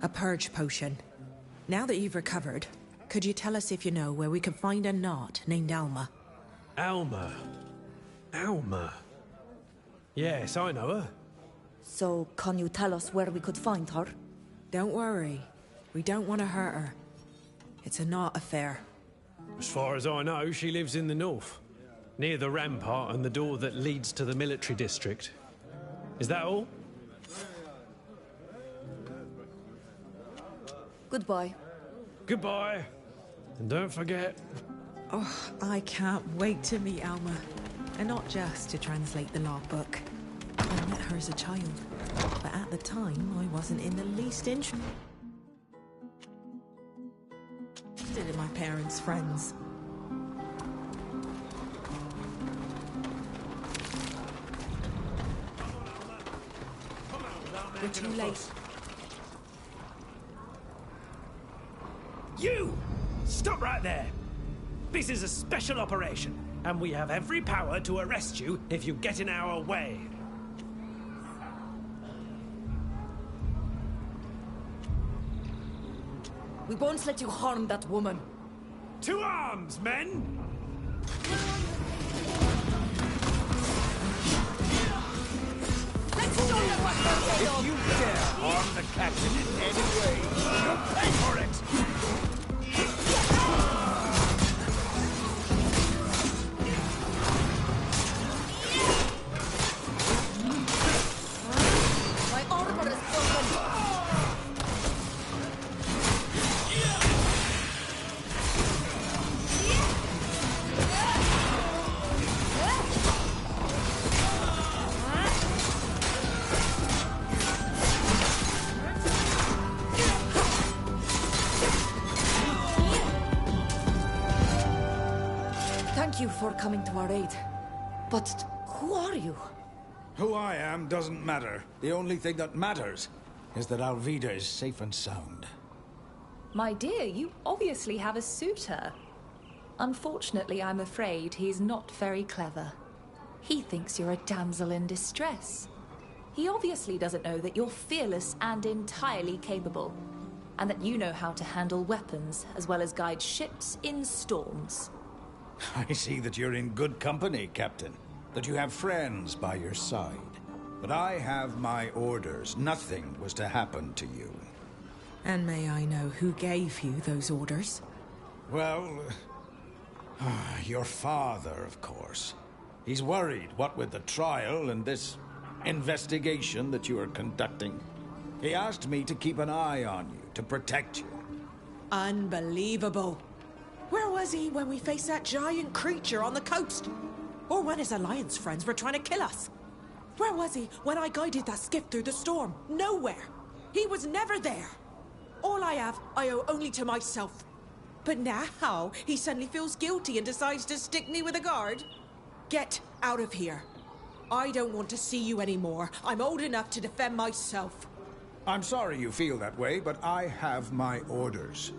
A purge potion. Now that you've recovered, could you tell us if you know where we can find a knot named Alma? Alma? Alma? Yes, I know her. So, can you tell us where we could find her? Don't worry. We don't want to hurt her. It's a knot affair. As far as I know, she lives in the north, near the rampart and the door that leads to the military district. Is that all? Goodbye. Goodbye. And don't forget... Oh, I can't wait to meet Alma. And not just to translate the logbook. I met her as a child, but at the time, I wasn't in the least interested in my parents' friends. We're too late. You! Stop right there! This is a special operation, and we have every power to arrest you if you get in our way. We won't let you harm that woman. To arms, men! Let's show them what they're made If of! you dare harm the captain in any way, you'll pay for it! My armor is broken. Thank you for coming to our aid. But who are you? Who I am doesn't matter. The only thing that matters is that Alvida is safe and sound. My dear, you obviously have a suitor. Unfortunately, I'm afraid he's not very clever. He thinks you're a damsel in distress. He obviously doesn't know that you're fearless and entirely capable, and that you know how to handle weapons as well as guide ships in storms. I see that you're in good company, Captain. That you have friends by your side. But I have my orders. Nothing was to happen to you. And may I know who gave you those orders? Well, your father, of course. He's worried, what with the trial and this investigation that you are conducting. He asked me to keep an eye on you, to protect you. Unbelievable. Where was he when we faced that giant creature on the coast? Or when his Alliance friends were trying to kill us? Where was he when I guided that skiff through the storm? Nowhere. He was never there. All I have, I owe only to myself. But now, he suddenly feels guilty and decides to stick me with a guard? Get out of here. I don't want to see you anymore. I'm old enough to defend myself. I'm sorry you feel that way, but I have my orders.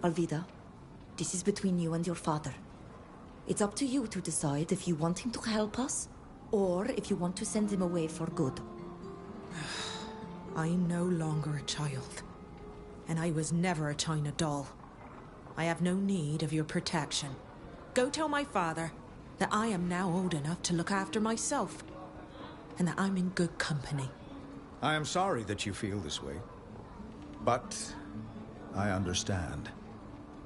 Alvida, this is between you and your father. It's up to you to decide if you want him to help us, or if you want to send him away for good. I'm no longer a child. And I was never a china doll. I have no need of your protection. Go tell my father that I am now old enough to look after myself, and that I'm in good company. I am sorry that you feel this way, but I understand.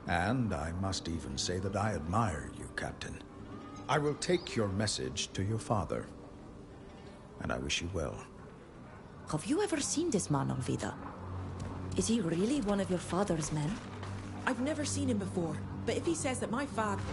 And I must even say that I admire you, Captain. I will take your message to your father, and I wish you well. Have you ever seen this man, Alvida? Is he really one of your father's men? I've never seen him before, but if he says that my father...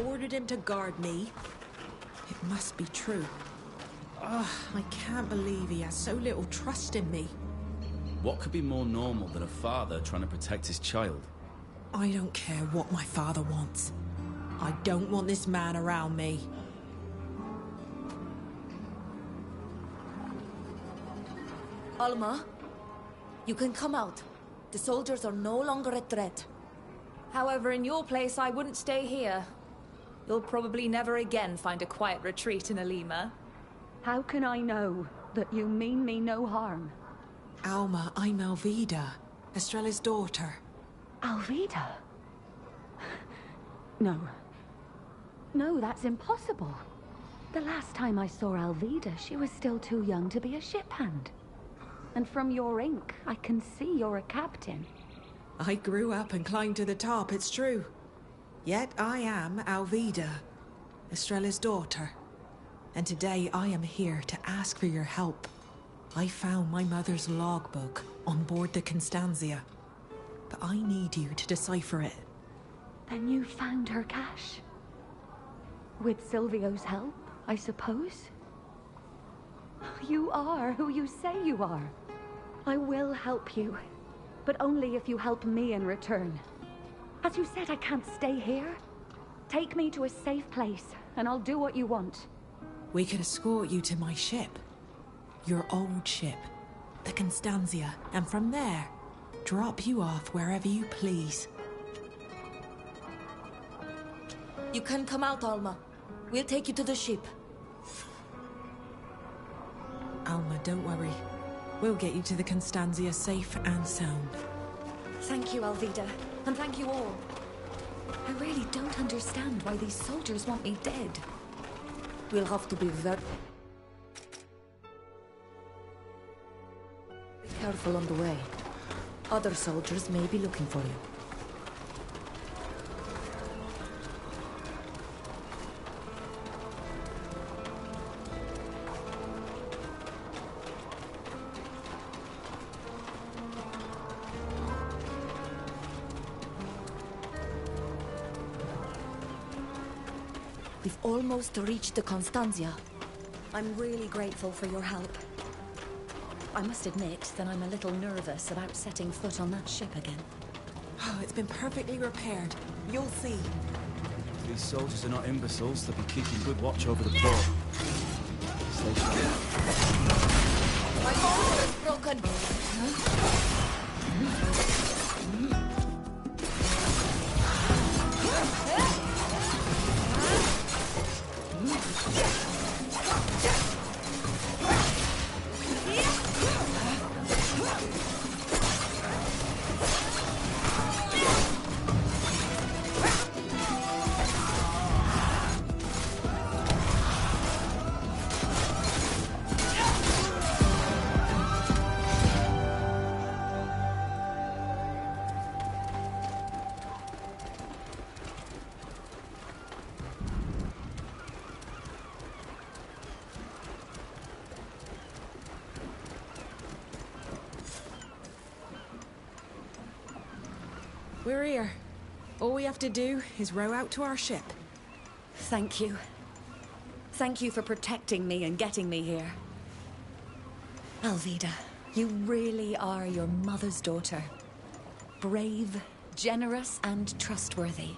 ordered him to guard me. It must be true. Ugh, I can't believe he has so little trust in me. What could be more normal than a father trying to protect his child? I don't care what my father wants. I don't want this man around me. Alma, you can come out. The soldiers are no longer a threat. However, in your place, I wouldn't stay here. You'll probably never again find a quiet retreat in Alima. How can I know that you mean me no harm? Alma, I'm Alvida, Estrella's daughter. Alvida? No. No, that's impossible. The last time I saw Alvida, she was still too young to be a ship hand. And from your ink, I can see you're a captain. I grew up and climbed to the top, it's true. Yet I am Alvida, Estrella's daughter. And today I am here to ask for your help. I found my mother's logbook on board the Constantia. But I need you to decipher it. Then you found her cache? With Silvio's help, I suppose? You are who you say you are. I will help you, but only if you help me in return. As you said, I can't stay here. Take me to a safe place, and I'll do what you want. We can escort you to my ship. Your old ship, the Constantia, and from there, drop you off wherever you please. You can come out, Alma. We'll take you to the ship. Alma, don't worry. We'll get you to the Constantia safe and sound. Thank you, Alvida. And thank you all. I really don't understand why these soldiers want me dead. We'll have to be very careful on the way. Other soldiers may be looking for you. We've almost reached the Constantia. I'm really grateful for your help. I must admit that I'm a little nervous about setting foot on that ship again. Oh, it's been perfectly repaired. You'll see. These soldiers are not imbeciles. They'll be keeping good watch over the port. Stay sharp. My boulder is broken! We're here. All we have to do is row out to our ship. Thank you. Thank you for protecting me and getting me here. Alvida, you really are your mother's daughter. Brave, generous, and trustworthy.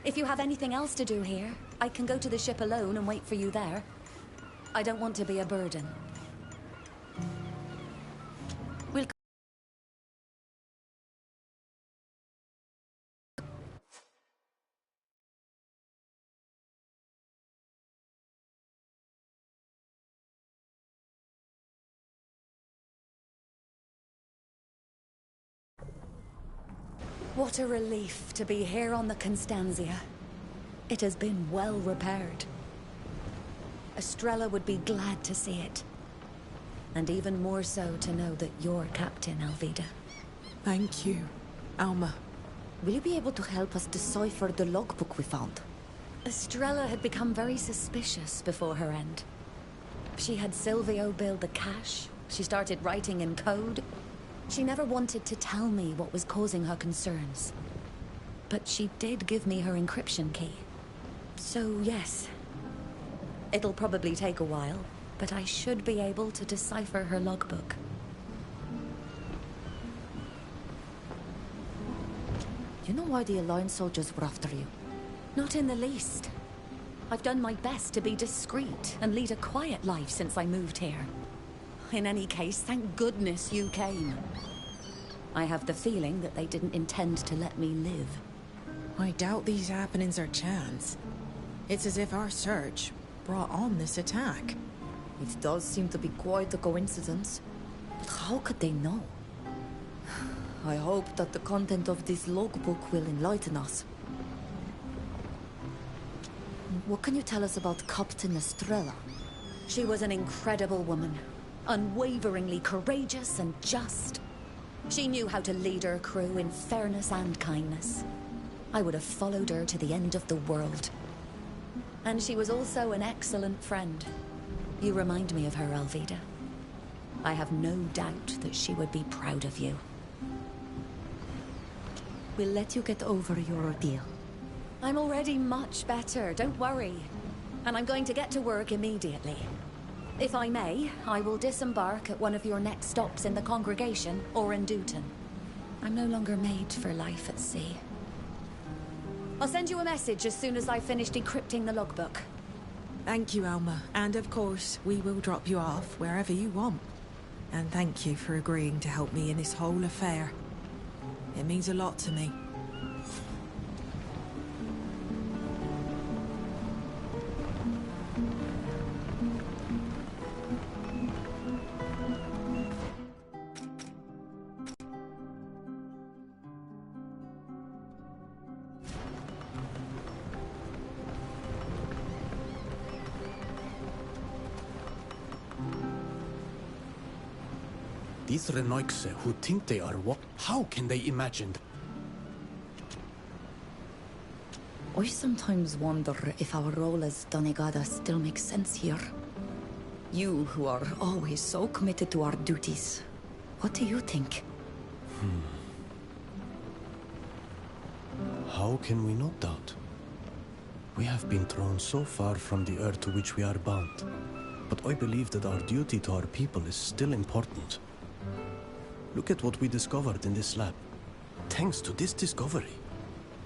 If you have anything else to do here, I can go to the ship alone and wait for you there. I don't want to be a burden. What a relief to be here on the Constantia. It has been well repaired. Estrella would be glad to see it. And even more so to know that you're Captain Alvida. Thank you, Alma. Will you be able to help us decipher the logbook we found? Estrella had become very suspicious before her end. She had Silvio build the cache. She started writing in code. She never wanted to tell me what was causing her concerns. But she did give me her encryption key. So, yes. It'll probably take a while, but I should be able to decipher her logbook. You know why the Alliance soldiers were after you? Not in the least. I've done my best to be discreet and lead a quiet life since I moved here. In any case, thank goodness you came. I have the feeling that they didn't intend to let me live. I doubt these happenings are chance. It's as if our search brought on this attack. It does seem to be quite a coincidence. But how could they know? I hope that the content of this logbook will enlighten us. What can you tell us about Captain Estrella? She was an incredible woman. Unwaveringly courageous and just. She knew how to lead her crew in fairness and kindness. I would have followed her to the end of the world. And she was also an excellent friend. You remind me of her, Alvida. I have no doubt that she would be proud of you. We'll let you get over your ordeal. I'm already much better, don't worry. And I'm going to get to work immediately. If I may, I will disembark at one of your next stops in the congregation or in Dutton. I'm no longer made for life at sea. I'll send you a message as soon as I've finished decrypting the logbook. Thank you, Alma. And of course, we will drop you off wherever you want. And thank you for agreeing to help me in this whole affair. It means a lot to me. These Renoixe who think they are what? How can they imagine? I sometimes wonder if our role as Donegada still makes sense here. You, who are always so committed to our duties, what do you think? How can we not doubt? We have been thrown so far from the earth to which we are bound. But I believe that our duty to our people is still important. Look at what we discovered in this lab. Thanks to this discovery,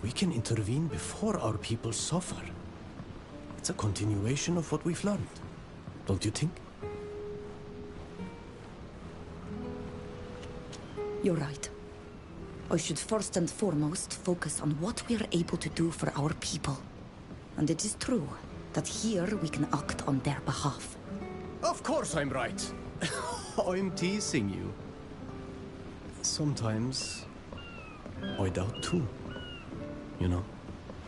we can intervene before our people suffer. It's a continuation of what we've learned, don't you think? You're right. I should first and foremost focus on what we're able to do for our people. And it is true that here we can act on their behalf. Of course I'm right. I'm teasing you. Sometimes I doubt too, you know.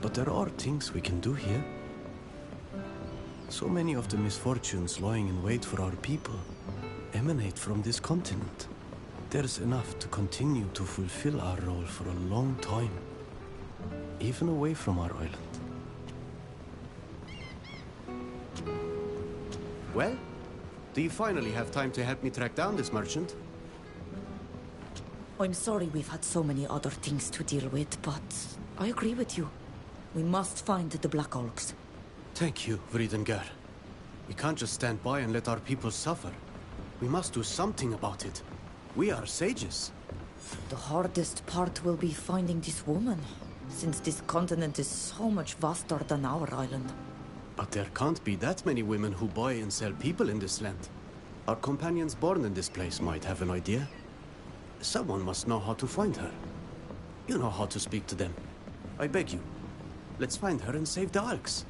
But there are things we can do here. So many of the misfortunes lying in wait for our people emanate from this continent. There's enough to continue to fulfill our role for a long time, even away from our island. Well, do you finally have time to help me track down this merchant? I'm sorry we've had so many other things to deal with, but I agree with you. We must find the Black Orcs. Thank you, Vridengar. We can't just stand by and let our people suffer. We must do something about it. We are sages. The hardest part will be finding this woman, since this continent is so much vaster than our island. But there can't be that many women who buy and sell people in this land. Our companions born in this place might have an idea. Someone must know how to find her. You know how to speak to them. I beg you. Let's find her and save the Alks.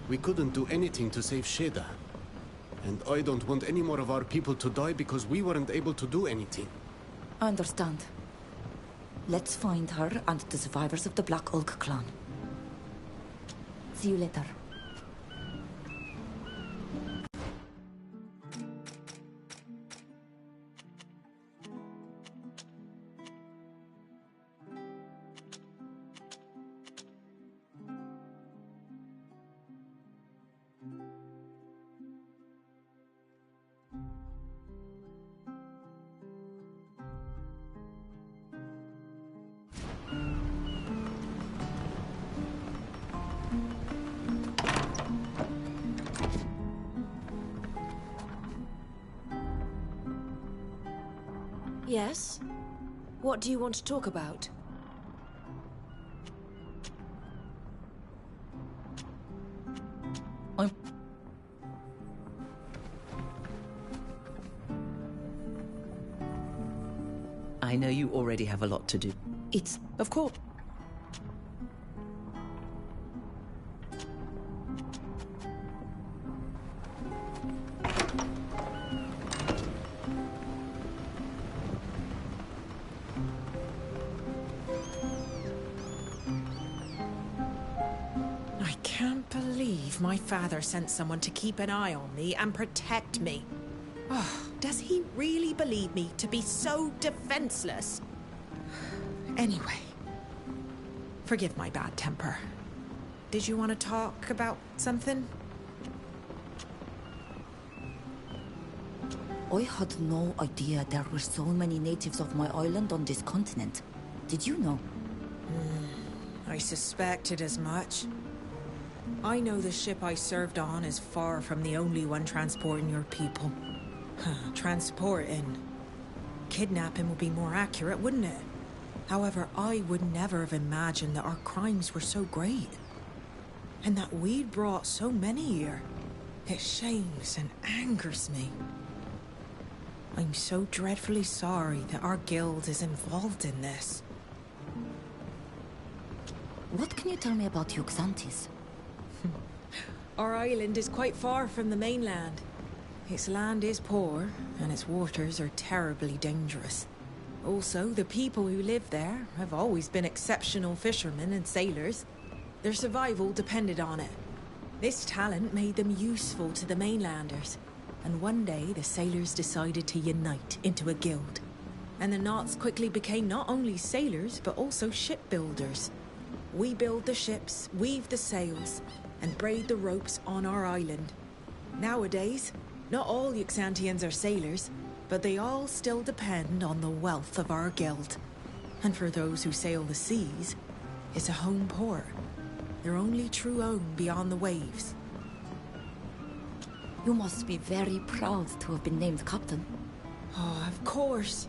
We couldn't do anything to save Sheda. And I don't want any more of our people to die because we weren't able to do anything. I understand. Let's find her and the survivors of the Black Oak clan. See you later. Yes? What do you want to talk about? I know you already have a lot to do. It's... Of course. I can't believe my father sent someone to keep an eye on me and protect me. Oh, does he really believe me to be so defenseless? Anyway, forgive my bad temper. Did you want to talk about something? I had no idea there were so many natives of my island on this continent. Did you know? I suspected as much. I know the ship I served on is far from the only one transporting your people. Transporting. Kidnapping would be more accurate, wouldn't it? However, I would never have imagined that our crimes were so great. And that we'd brought so many here. It shames and angers me. I'm so dreadfully sorry that our guild is involved in this. What can you tell me about Yuxantis? Our island is quite far from the mainland. Its land is poor, and its waters are terribly dangerous. Also, the people who live there have always been exceptional fishermen and sailors. Their survival depended on it. This talent made them useful to the mainlanders, and one day the sailors decided to unite into a guild. And the Knots quickly became not only sailors, but also shipbuilders. We build the ships, weave the sails, and braid the ropes on our island. Nowadays, not all Yuxantians are sailors, but they all still depend on the wealth of our guild. And for those who sail the seas, it's a home port. Their only true home beyond the waves. You must be very proud to have been named captain. Oh, of course.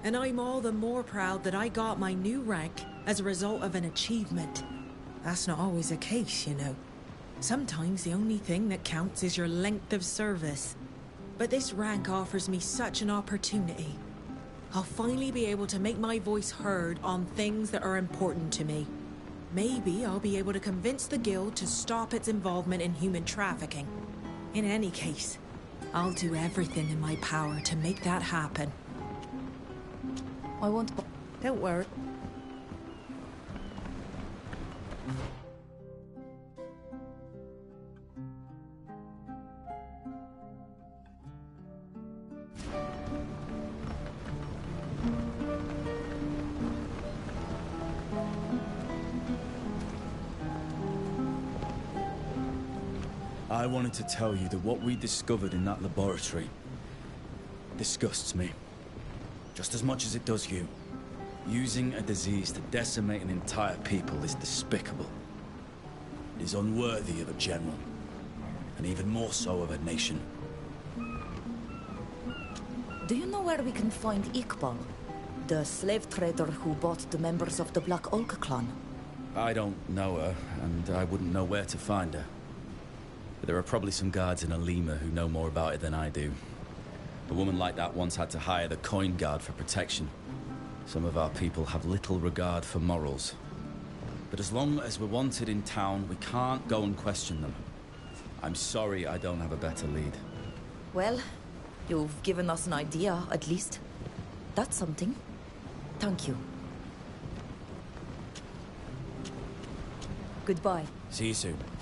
And I'm all the more proud that I got my new rank as a result of an achievement. That's not always the case, you know. Sometimes the only thing that counts is your length of service. But this rank offers me such an opportunity. I'll finally be able to make my voice heard on things that are important to me. Maybe I'll be able to convince the guild to stop its involvement in human trafficking. In any case, I'll do everything in my power to make that happen. I won't... Don't worry. I wanted to tell you that what we discovered in that laboratory disgusts me. Just as much as it does you. Using a disease to decimate an entire people is despicable. It is unworthy of a general. And even more so of a nation. Do you know where we can find Iqbal? The slave trader who bought the members of the Black Oak clan? I don't know her, and I wouldn't know where to find her. But there are probably some guards in Alima who know more about it than I do. A woman like that once had to hire the coin guard for protection. Some of our people have little regard for morals. But as long as we're wanted in town, we can't go and question them. I'm sorry I don't have a better lead. Well, you've given us an idea, at least. That's something. Thank you. Goodbye. See you soon.